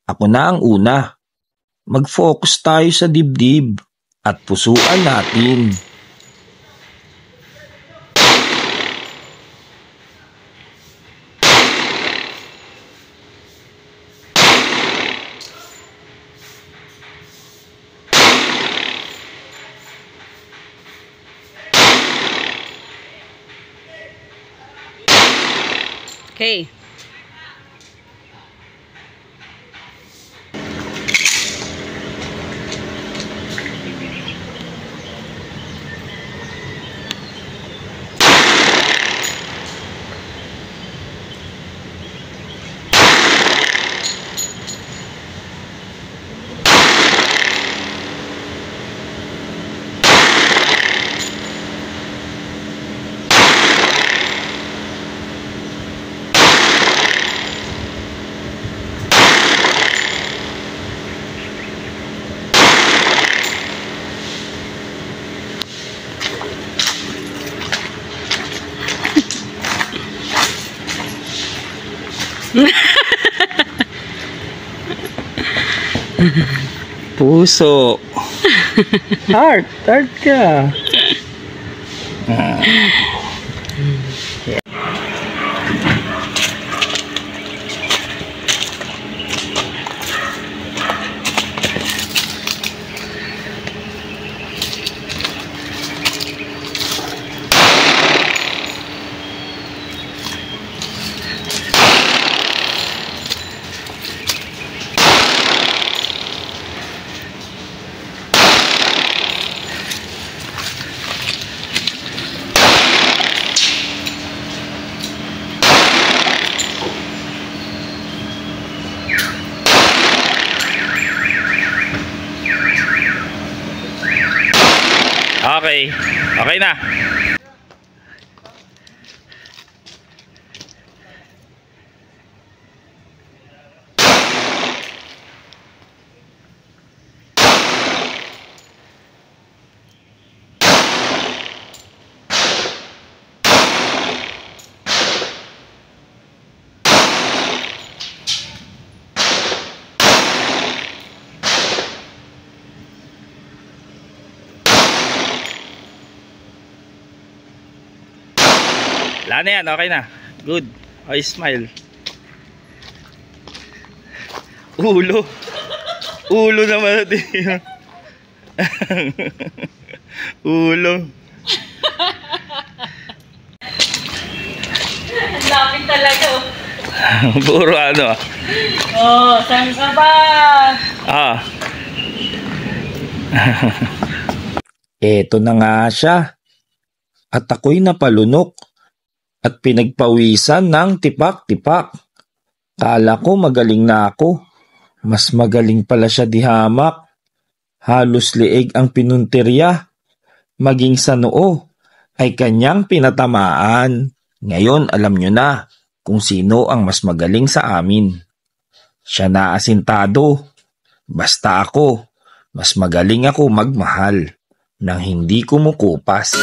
ako na ang una. Mag-focus tayo sa dibdib at pusuan natin. Okay. Puso. Heart ka. Okay. Okay na. Wala na yan, okay na. Good. Okay, smile. Ulo. Ulo naman natin. Ulo. Lapit talaga. Puro ano. Oh, saan ka ba? Ah. Eto na nga siya. At ako'y napalunok at pinagpawisan ng tipak-tipak. Kala ko magaling na ako. Mas magaling pala siya di hamak. Halos liig ang pinuntirya. Maging sa noo ay kanyang pinatamaan. Ngayon alam nyo na kung sino ang mas magaling sa amin. Siya na asintado. Basta ako, mas magaling ako magmahal nang hindi kumukupas.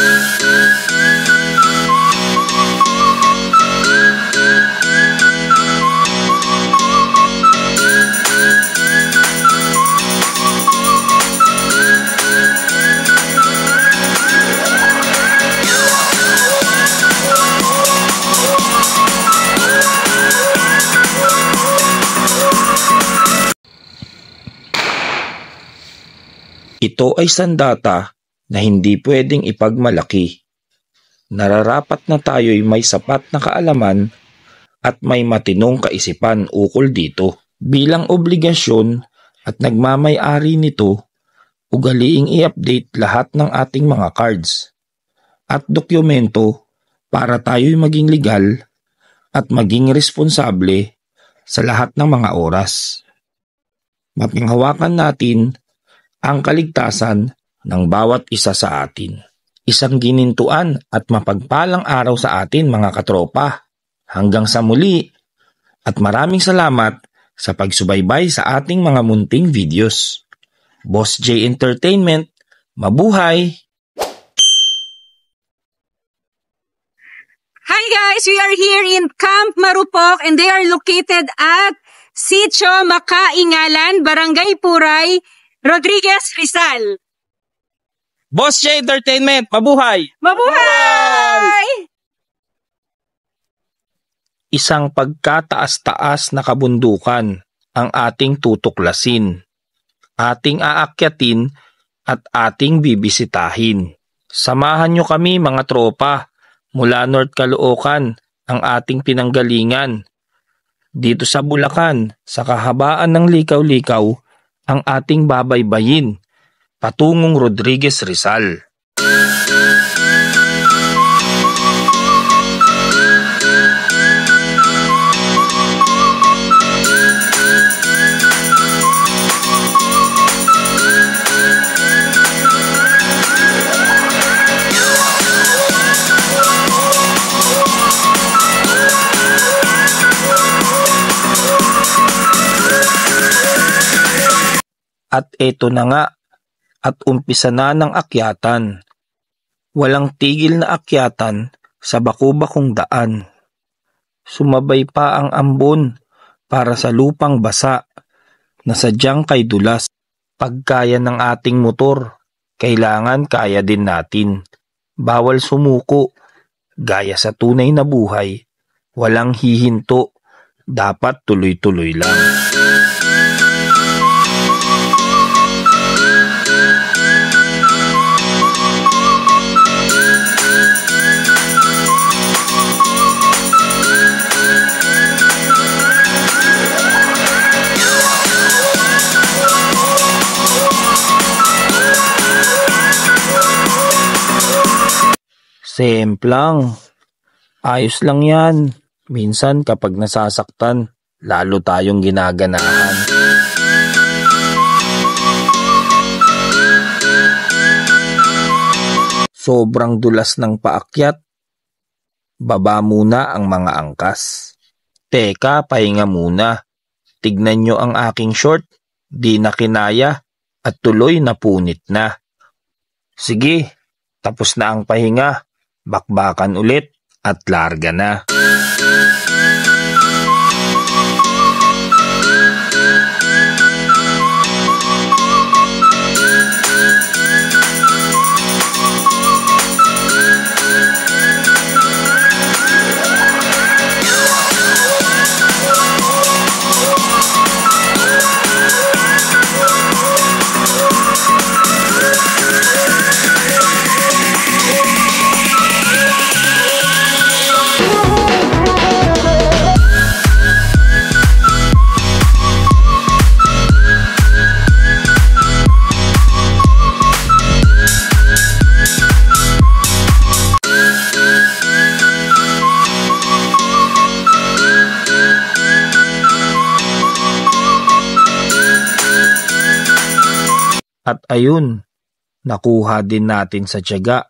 Ito ay sandata na hindi pwedeng ipagmalaki. Nararapat na tayo'y may sapat na kaalaman at may matinong kaisipan ukol dito. Bilang obligasyon at nagmamay-ari nito, ugaliing i-update lahat ng ating mga cards at dokumento para tayo'y maging legal at maging responsable sa lahat ng mga oras. Mapanghawakan natin ang kaligtasan ng bawat isa sa atin. Isang ginintuan at mapagpalang araw sa atin mga katropa. Hanggang sa muli at maraming salamat sa pagsubaybay sa ating mga munting videos. Boss J Entertainment, mabuhay! Hi guys, we are here in Camp Marupok and they are located at Sitio Makaingalan, Barangay Puray, Rodriguez, Rizal. Boss J Entertainment, mabuhay! Mabuhay! Isang pagkataas-taas na kabundukan ang ating tutuklasin, ating aakyatin at ating bibisitahin. Samahan nyo kami mga tropa mula North Caloocan, ang ating pinanggalingan. Dito sa Bulacan, sa kahabaan ng likaw-likaw, ang ating babaybayin, patungong Rodriguez, Rizal. At eto na nga, at umpisa na ng akyatan. Walang tigil na akyatan sa baku-bakong daan. Sumabay pa ang ambon para sa lupang basa na sadyang kay dulas. Pagkaya ng ating motor, kailangan kaya din natin. Bawal sumuko, gaya sa tunay na buhay. Walang hihinto, dapat tuloy-tuloy lang. Semplang. Ayos lang yan. Minsan kapag nasasaktan, lalo tayong ginaganahan. Sobrang dulas ng paakyat. Baba muna ang mga angkas. Teka, pahinga muna. Tignan nyo ang aking short. Di na kinaya at tuloy napunit na. Sige, tapos na ang pahinga. Bakbakan ulit at larga na. At ayun, nakuha din natin sa tiyaga.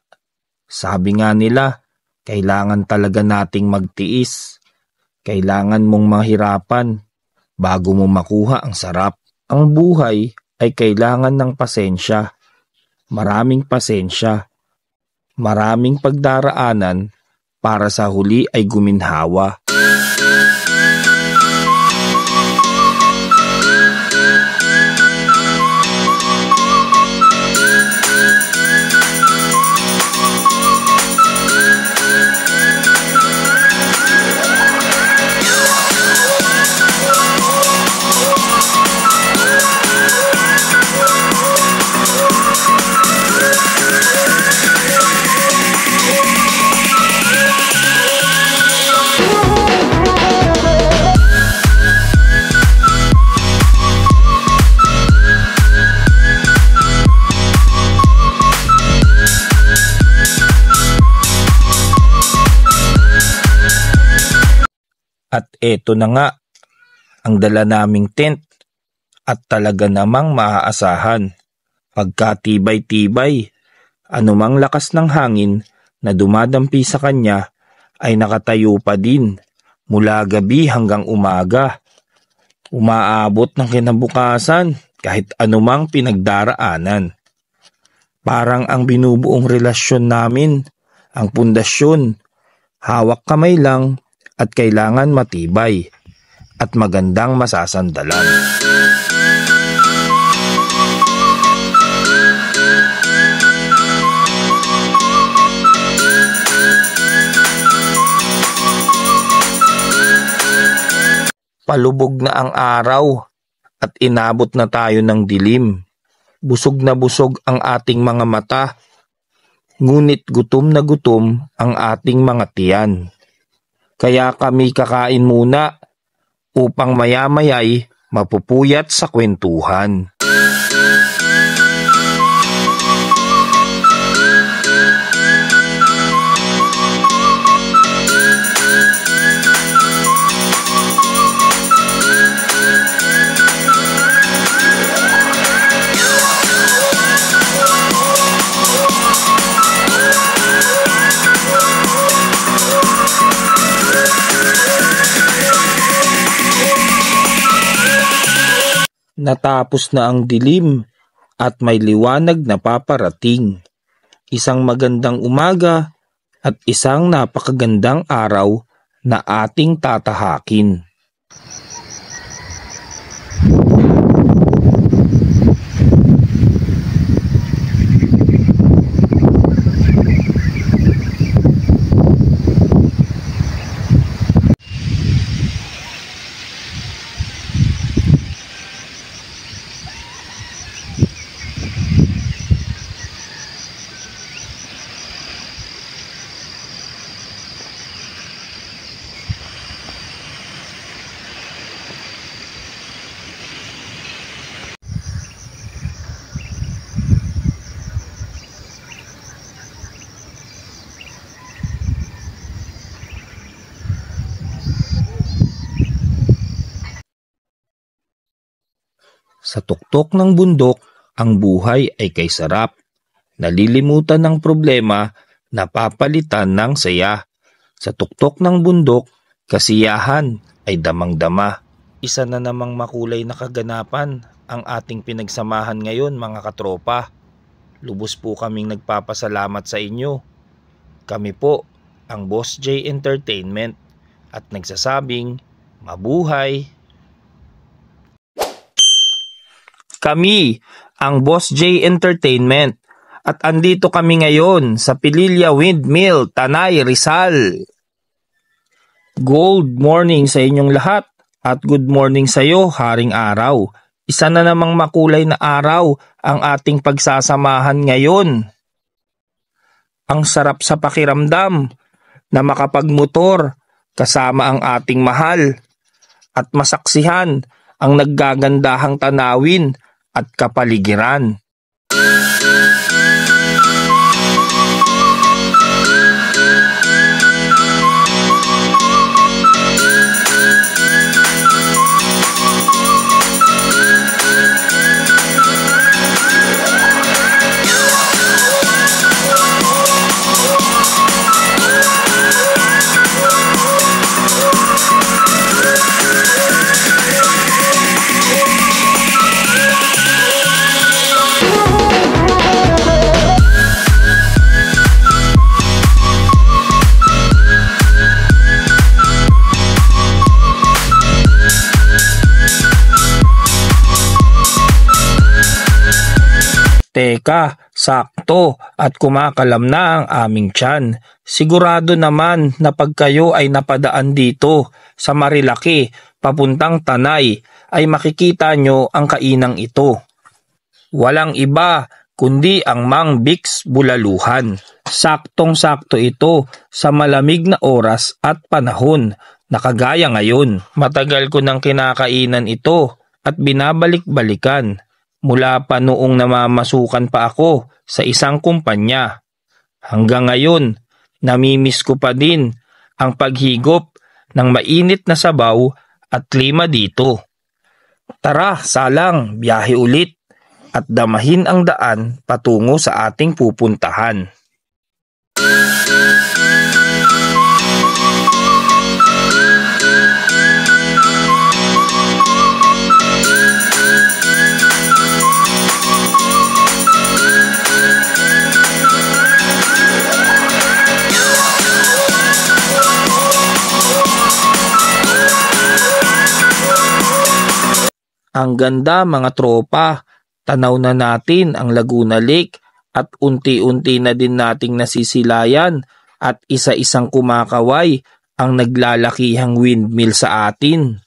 Sabi nga nila, kailangan talaga nating magtiis. Kailangan mong mahirapan bago mo makuha ang sarap. Ang buhay ay kailangan ng pasensya. Maraming pasensya. Maraming pagdaraanan para sa huli ay guminhawa. At eto na nga, ang dala naming tent at talaga namang maaasahan. Pagkatibay-tibay, anumang lakas ng hangin na dumadampi sa kanya ay nakatayo pa din mula gabi hanggang umaga. Umaabot ng kinabukasan kahit anumang pinagdaraanan. Parang ang binubuong relasyon namin, ang pundasyon, hawak kamay lang, at kailangan matibay at magandang masasandalan. Palubog na ang araw at inabot na tayo ng dilim. Busog na busog ang ating mga mata, ngunit gutom na gutom ang ating mga tiyan. Kaya kami kakain muna upang maya-maya'y mapupuyat sa kwentuhan. Natapos na ang dilim at may liwanag na paparating. Isang magandang umaga at isang napakagandang araw na ating tatahakin. Sa tuktok ng bundok, ang buhay ay kay sarap. Nalilimutan ng problema, napapalitan ng saya. Sa tuktok ng bundok, kasiyahan ay damang-dama. Isa na namang makulay na kaganapan ang ating pinagsamahan ngayon, mga katropa. Lubos po kaming nagpapasalamat sa inyo. Kami po ang Boss J Entertainment at nagsasabing mabuhay! Kami ang Boss J Entertainment at andito kami ngayon sa Pililla Windmill, Tanay, Rizal. Good morning sa inyong lahat at good morning sa iyo, Haring Araw. Isa na namang makulay na araw ang ating pagsasamahan ngayon. Ang sarap sa pakiramdam na makapagmotor kasama ang ating mahal at masaksihan ang naggagandahang tanawin at kapaligiran. Teka, sakto at kumakalam na ang aming tiyan. Sigurado naman na pag kayo ay napadaan dito sa Marilaki papuntang Tanay ay makikita nyo ang kainang ito. Walang iba kundi ang Mang Bix Bulaluhan. Saktong-sakto ito sa malamig na oras at panahon na kagaya ngayon. Matagal ko nang kinakainan ito at binabalik-balikan mula pa noong namamasukan pa ako sa isang kumpanya. Hanggang ngayon, namimiss ko pa din ang paghigop ng mainit na sabaw at klima dito. Tara, salang, biyahe ulit at damahin ang daan patungo sa ating pupuntahan. Ang ganda mga tropa, tanaw na natin ang Laguna Lake at unti-unti na din nating nasisilayan at isa-isang kumakaway ang naglalakihang windmill sa atin.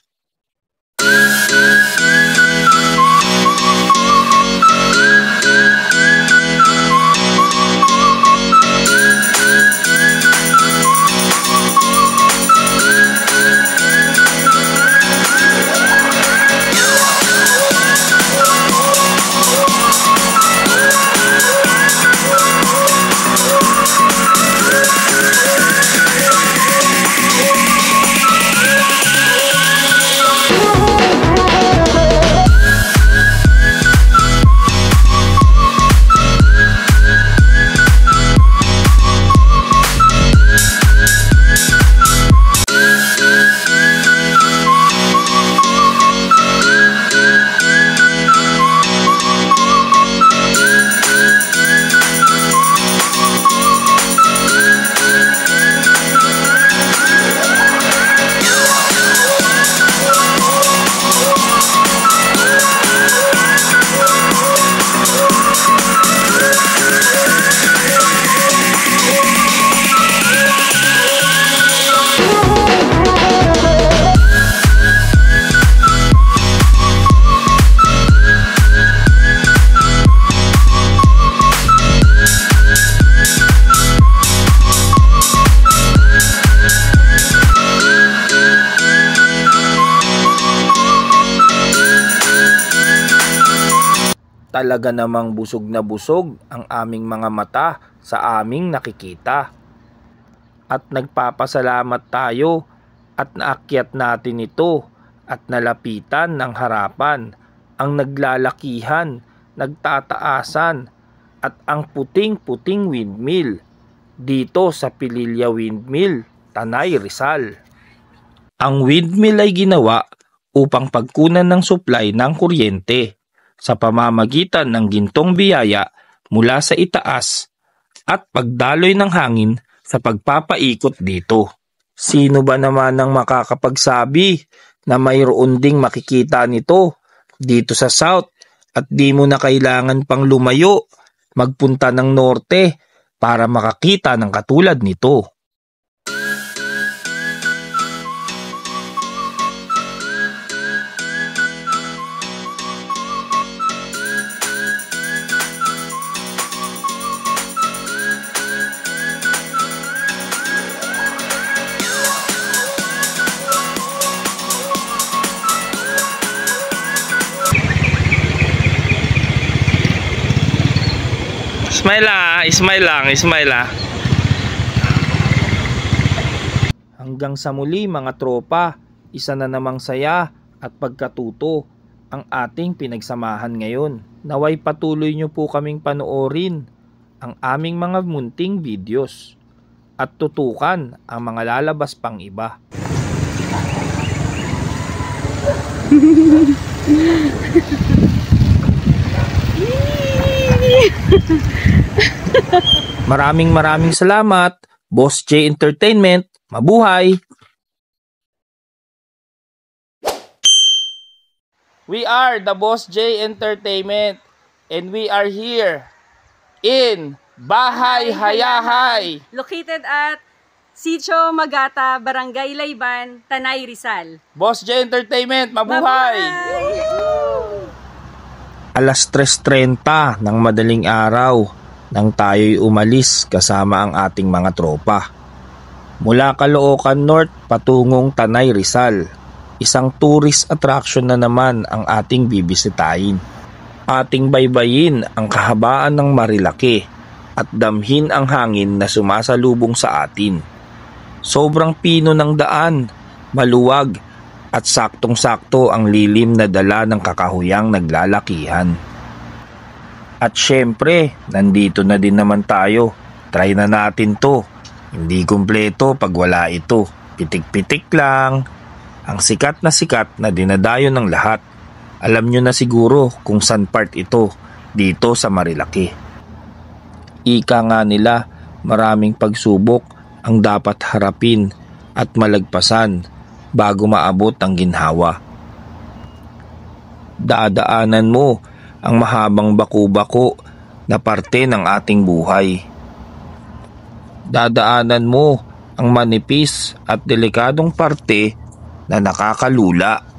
Talaga namang busog na busog ang aming mga mata sa aming nakikita. At nagpapasalamat tayo at naakyat natin ito at nalapitan ng harapan ang naglalakihan, nagtataasan at ang puting-puting windmill dito sa Pililya Windmill, Tanay, Rizal. Ang windmill ay ginawa upang pagkunan ng supply ng kuryente sa pamamagitan ng gintong biyaya mula sa itaas at pagdaloy ng hangin sa pagpapaikot dito. Sino ba naman ang makakapagsabi na mayroon ding makikita nito dito sa South at di mo na kailangan pang lumayo, magpunta ng norte para makakita ng katulad nito? Smile lang. Hanggang sa muli mga tropa, isa na namang saya at pagkatuto ang ating pinagsamahan ngayon. Naway patuloy nyo po kaming panoorin ang aming mga munting videos at tutukan ang mga lalabas pang iba. Maraming salamat, Boss J Entertainment. Mabuhay! We are the Boss J Entertainment, and we are here in Bahay Hayahay. Located at Sitio Magata, Barangay Layban, Tanay, Rizal. Boss J Entertainment, mabuhay! Alas 3:30 ng madaling araw nang tayo'y umalis kasama ang ating mga tropa. Mula Caloocan North patungong Tanay, Rizal. Isang tourist attraction na naman ang ating bibisitahin. Ating baybayin ang kahabaan ng Marilaki at damhin ang hangin na sumasalubong sa atin. Sobrang pino ng daan, maluwag at saktong-sakto ang lilim na dala ng kakahuyang naglalakihan. At syempre, nandito na din naman tayo. Try na natin to. Hindi kumpleto pag wala ito. Pitik-pitik lang. Ang sikat na dinadayo ng lahat. Alam nyo na siguro kung saan part ito dito sa Marilaki. Ika nga nila, maraming pagsubok ang dapat harapin at malagpasan bago maabot ang ginhawa. Dadaanan mo ang mahabang baku-bako na parte ng ating buhay. Dadaanan mo ang manipis at delikadong parte na nakakalula.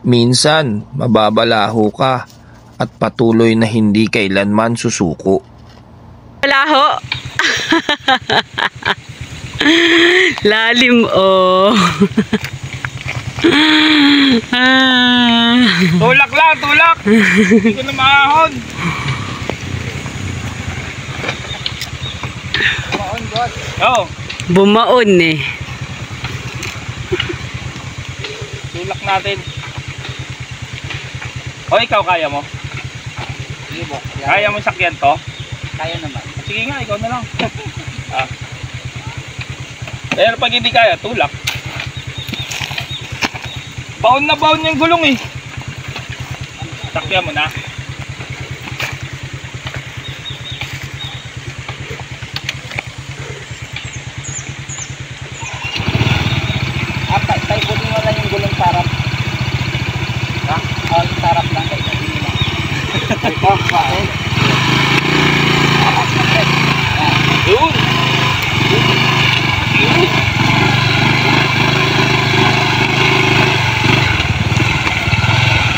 Minsan, mababalaho ka at patuloy na hindi kailanman susuko. Laho. Lalim oh. Tulak lang, tulak! Hindi ko na maahon. Oo, Bumaon eh. tulak natin. O, ikaw kaya mo? Sige po. Kaya mo sakyan to? Kaya naman. Sige nga, ikaw na lang. Pero pag hindi kaya, tulak. Baon na baon yung gulong eh. Sakyan mo na. Tayo po din wala yung gulong sarap. Ha? Sarap lang kayo. Hindi lang. Ay po, paon. Yun! Yun!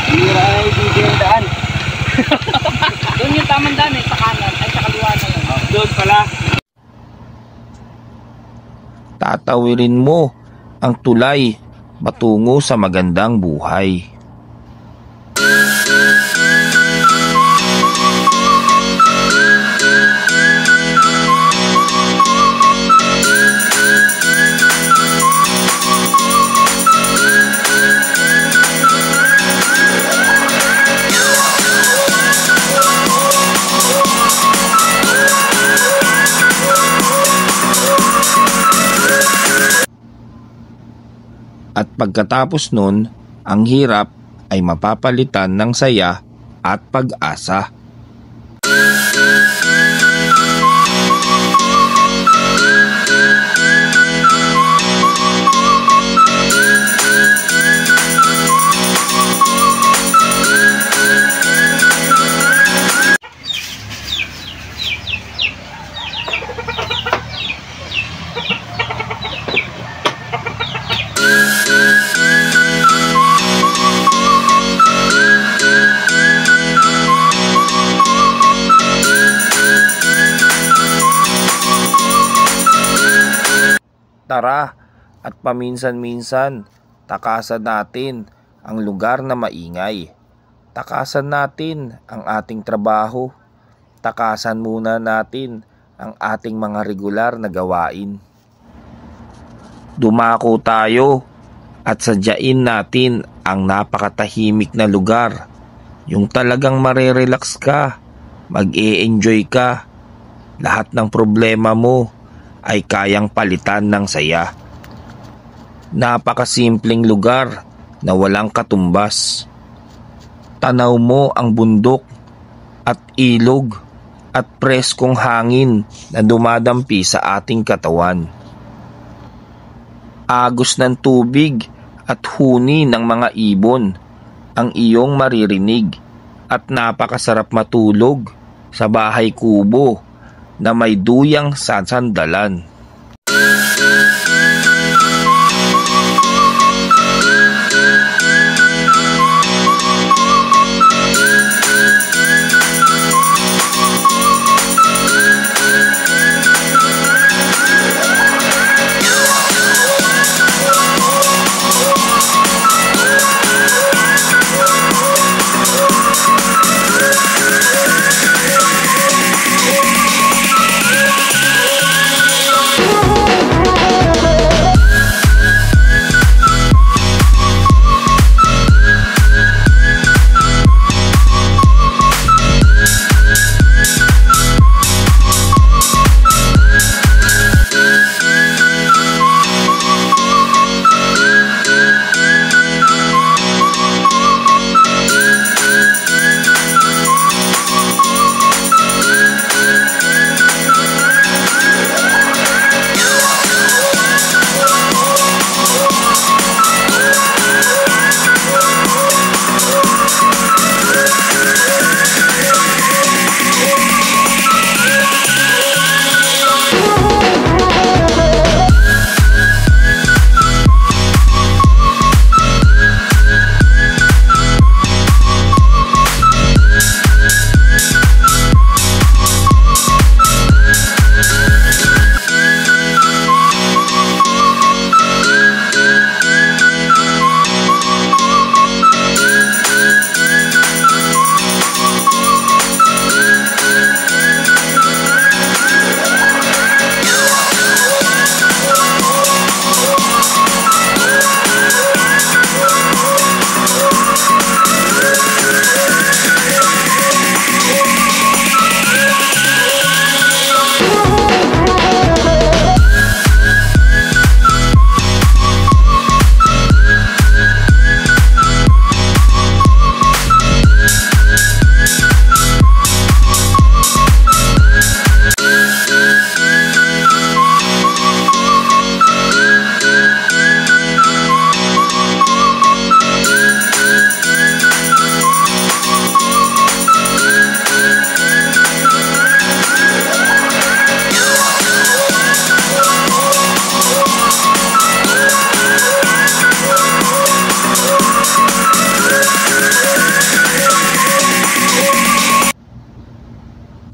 Hira ay hindi yung daan. Doon yung tamang daan eh, sa kanan. Ay, sa kaliwa na yun. Doon pala. Tatawirin mo ang tulay patungo sa magandang buhay. At pagkatapos nun, ang hirap ay mapapalitan ng saya at pag-asa. Tara at paminsan-minsan, takasan natin ang lugar na maingay. Takasan natin ang ating trabaho. Takasan muna natin ang ating mga regular na gawain. Dumako tayo at sadyain natin ang napakatahimik na lugar. Yung talagang marerelax ka, mag-e-enjoy ka. Lahat ng problema mo ay kayang palitan ng saya. Napakasimpleng lugar na walang katumbas. Tanaw mo ang bundok at ilog at preskong hangin na dumadampi sa ating katawan. Agos ng tubig at huni ng mga ibon ang iyong maririnig at napakasarap matulog sa bahay kubo na may duyang sasandalan.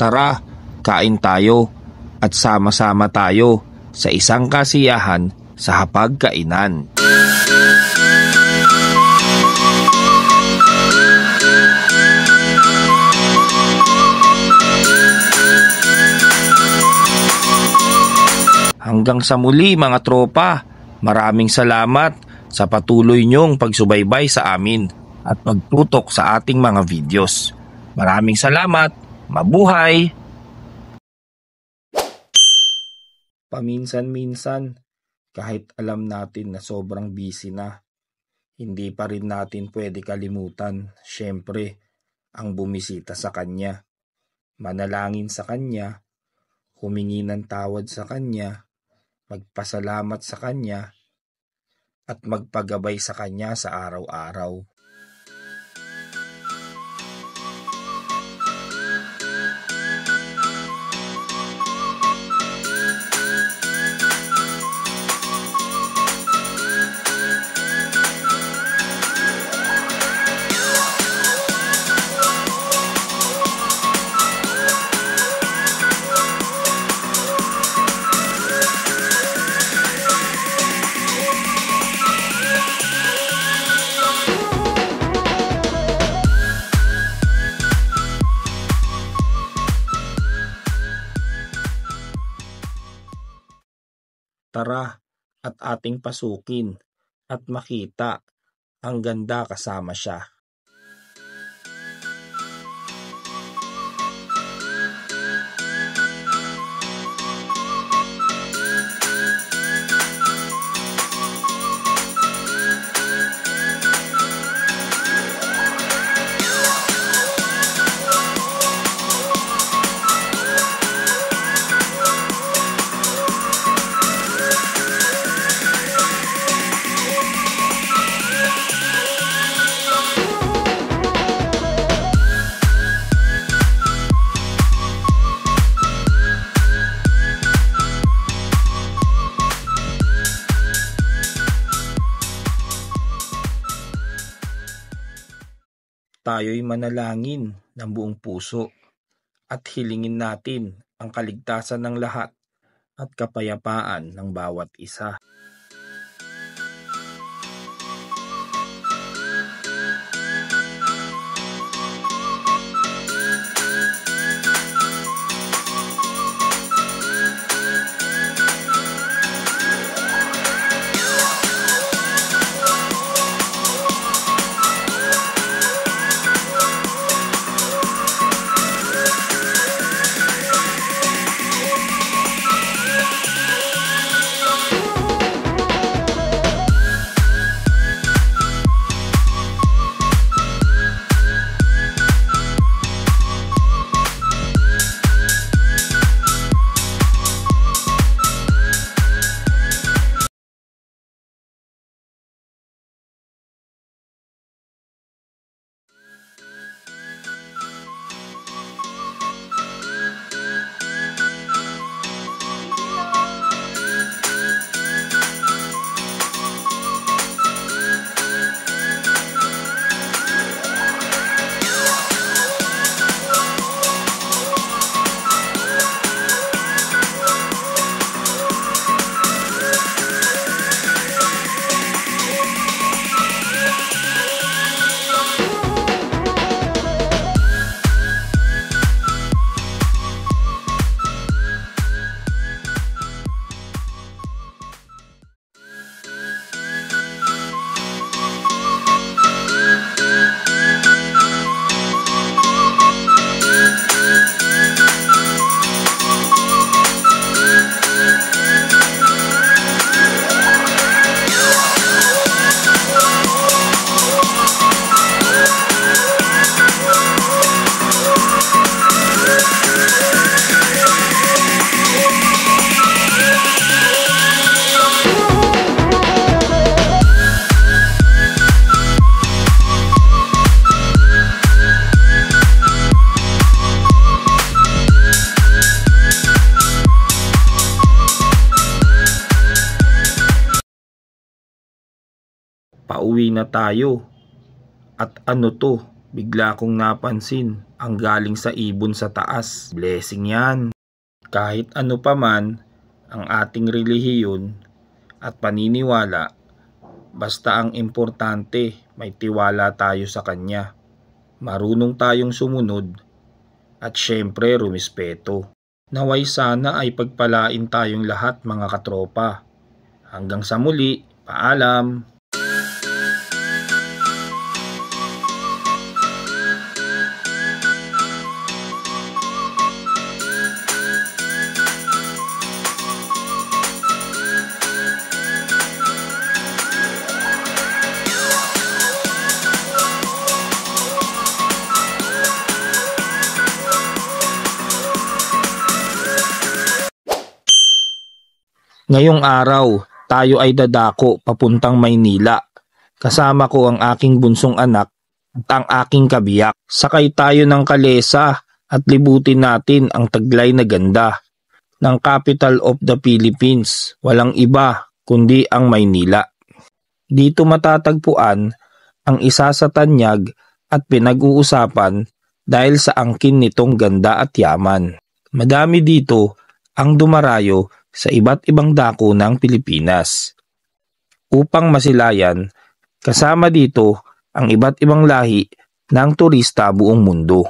Tara, kain tayo at sama-sama tayo sa isang kasiyahan sa hapagkainan. Hanggang sa muli mga tropa, maraming salamat sa patuloy niyong pagsubaybay sa amin at pagtutok sa ating mga videos. Maraming salamat, mabuhay! Paminsan-minsan, kahit alam natin na sobrang busy na, hindi pa rin natin pwede kalimutan, syempre, ang bumisita sa Kanya. Manalangin sa Kanya, humingi ng tawad sa Kanya, magpasalamat sa Kanya, at magpagabay sa Kanya sa araw-araw. Tara at ating pasukin at makita ang ganda kasama siya. Tayo'y manalangin ng buong puso at hilingin natin ang kaligtasan ng lahat at kapayapaan ng bawat isa. Pauwi na tayo. At ano to? Bigla kong napansin ang galing sa ibon sa taas. Blessing yan. Kahit ano pa man ang ating relihiyon at paniniwala, basta ang importante may tiwala tayo sa Kanya. Marunong tayong sumunod at syempre rumispeto. Naway sana ay pagpalain tayong lahat mga katropa. Hanggang sa muli, paalam! Ngayong araw, tayo ay dadako papuntang Maynila. Kasama ko ang aking bunsong anak at ang aking kabiyak. Sakay tayo ng kalesa at libutin natin ang taglay na ganda ng capital of the Philippines. Walang iba kundi ang Maynila. Dito matatagpuan ang isa sa tanyag at pinag-uusapan dahil sa angkin nitong ganda at yaman. Madami dito ang dumarayo sa iba't ibang dako ng Pilipinas. Upang masilayan, kasama dito ang iba't ibang lahi ng turista buong mundo.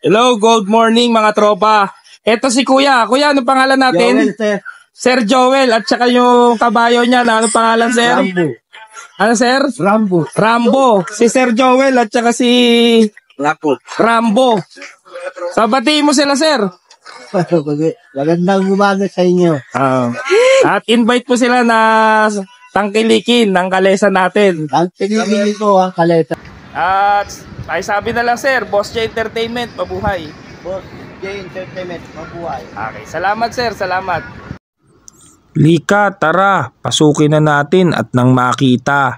Hello, good morning mga tropa. Eto si Kuya. Kuya, ano pangalan natin? Joel, sir. Sir Joel. At saka yung kabayo niya. Ano pangalan, sir? Rambo. Ano, sir? Rambo. Rambo. Si Sir Joel at saka si Lako. Rambo. So, batiin mo sila, sir. Magandang umaga sa inyo. At invite po sila na tangkilikin ng kalesa natin. Ang pinipili ko ang kaleta. At ay sabi na lang, sir, Boss J Entertainment, mabuhay. Boss J Entertainment, mabuhay. Okay, salamat, sir. Salamat. Lika, tara, pasukin na natin at nang makita.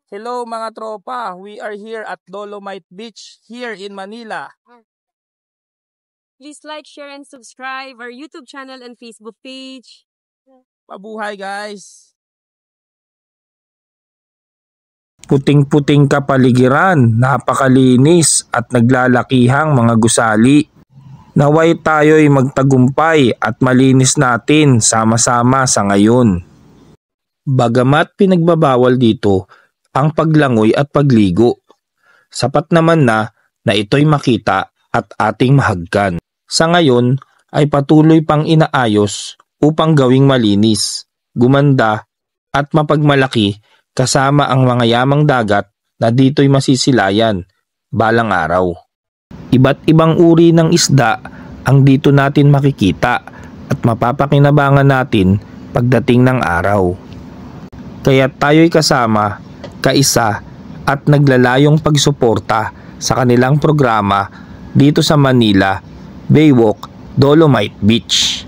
Hello mga tropa, we are here at Dolomite Beach here in Manila. Please like, share, and subscribe our YouTube channel and Facebook page. Mabuhay guys! Puting-puting kapaligiran, napakalinis at naglalakihang mga gusali. Naway tayo'y magtagumpay at malinis natin sama-sama sa ngayon. Bagamat pinagbabawal dito ang paglangoy at pagligo, sapat naman na ito'y makita at ating mahagkan. Sa ngayon ay patuloy pang inaayos upang gawing malinis, gumanda at mapagmalaki kasama ang mga yamang dagat na dito'y masisilayan balang araw. Iba't ibang uri ng isda ang dito natin makikita at mapapakinabangan natin pagdating ng araw. Kaya tayo'y kasama, kaisa at naglalayong pagsuporta sa kanilang programa dito sa Manila, Baywalk, Dolomite Beach.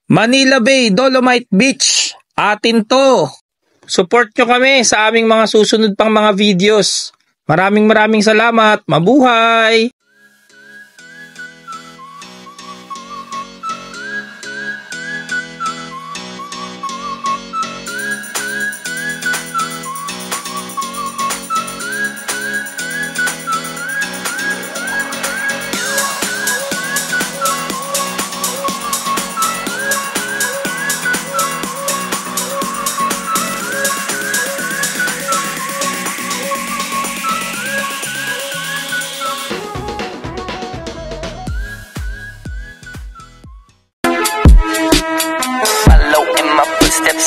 Manila Bay, Dolomite Beach. Atin to. Support nyo kami sa aming mga susunod pang mga videos. Maraming salamat. Mabuhay!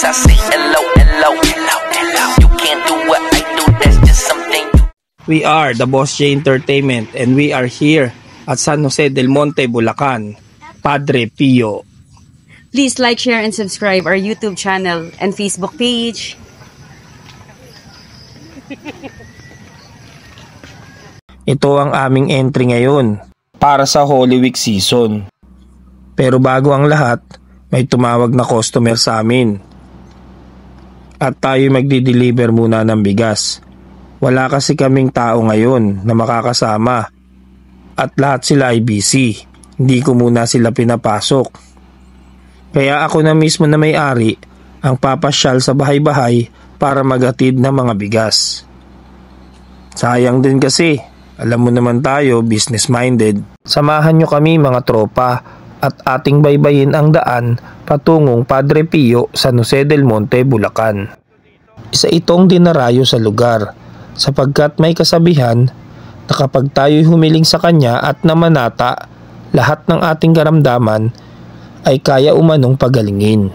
I say hello, hello, hello, hello. You can't do what I do, that's just something you... We are the Boss J Entertainment and we are here at San Jose del Monte, Bulacan. Padre Pio. Please like, share, and subscribe our YouTube channel and Facebook page. Ito ang aming entry ngayon para sa Holy Week season. Pero bago ang lahat, may tumawag na customer sa amin. At tayo magdi-deliver muna ng bigas. Wala kasi kaming tao ngayon na makakasama. At lahat sila ay busy. Hindi ko muna sila pinapasok. Kaya ako na mismo na may-ari ang papasyal sa bahay-bahay para magatid ng mga bigas. Sayang din kasi, alam mo naman tayo, business-minded. Samahan nyo kami mga tropa at ating baybayin ang daan patungong Padre Pio, San Jose del Monte, Bulacan. Isa itong dinarayo sa lugar sapagkat may kasabihan na kapag tayo'y humiling sa kanya at namanata, lahat ng ating karamdaman ay kaya umanong pagalingin.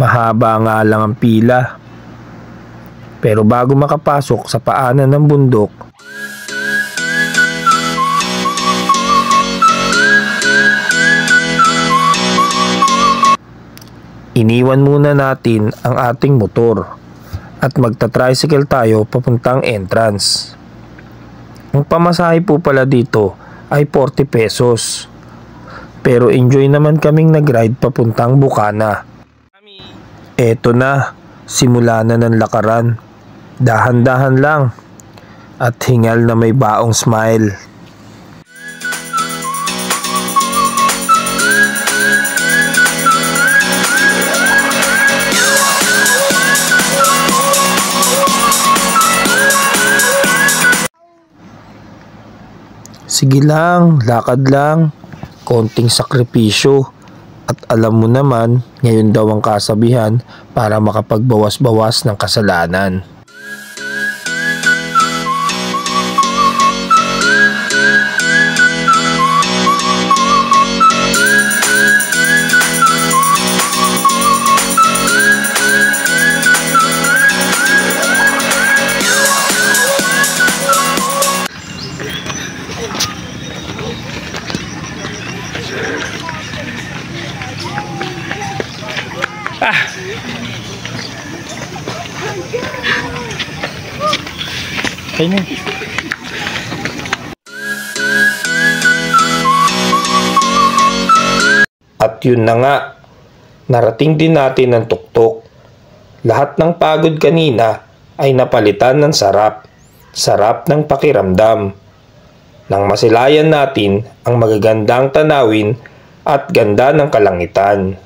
Mahaba nga lang ang pila. Pero bago makapasok sa paanan ng bundok, iniwan muna natin ang ating motor at magta-tricycle tayo papuntang entrance. Ang pamasahe po pala dito ay 40 pesos. Pero enjoy naman kaming nag-ride papuntang Bukana. Eto na, simula na ng lakaran. Dahan-dahan lang at hingal na may baong smile. Sige lang, lakad lang, konting sakripisyo. At alam mo naman, ngayon daw ang kasabihan para makapagbawas-bawas ng kasalanan. At yun na nga, narating din natin ang tuktok. Lahat ng pagod kanina ay napalitan ng sarap. Sarap ng pakiramdam. Nang masilayan natin ang magagandang tanawin at ganda ng kalangitan.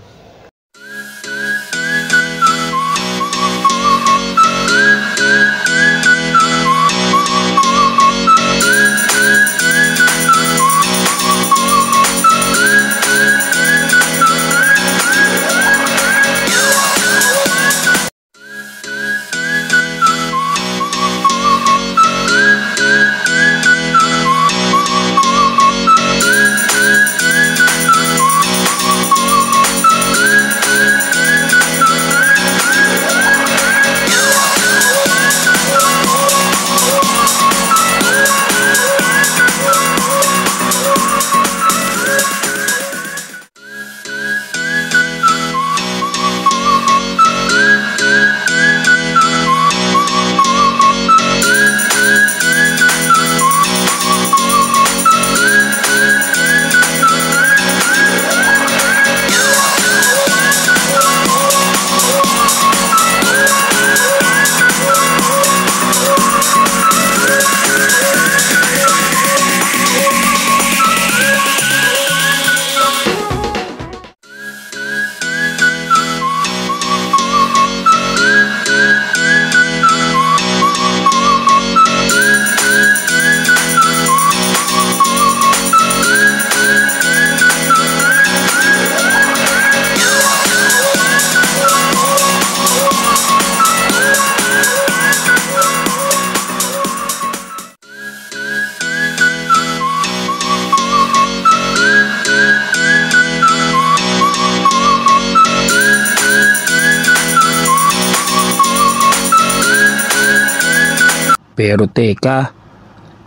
Pero teka,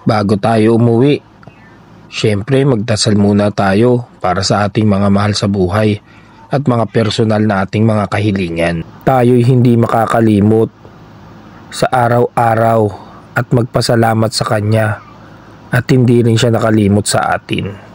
bago tayo umuwi, syempre magdasal muna tayo para sa ating mga mahal sa buhay at mga personal na ating mga kahilingan. Tayo'y hindi makakalimot sa araw-araw at magpasalamat sa Kanya at hindi rin siya nakalimot sa atin.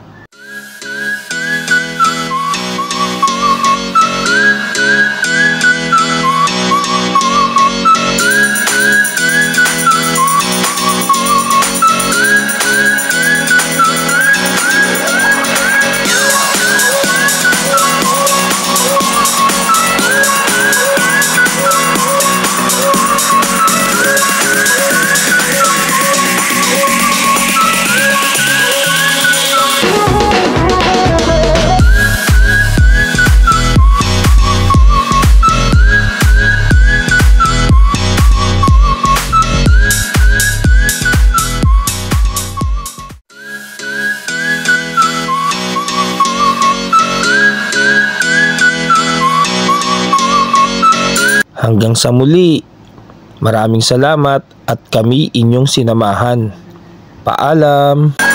Hanggang sa muli, maraming salamat at kami inyong sinamahan. Paalam!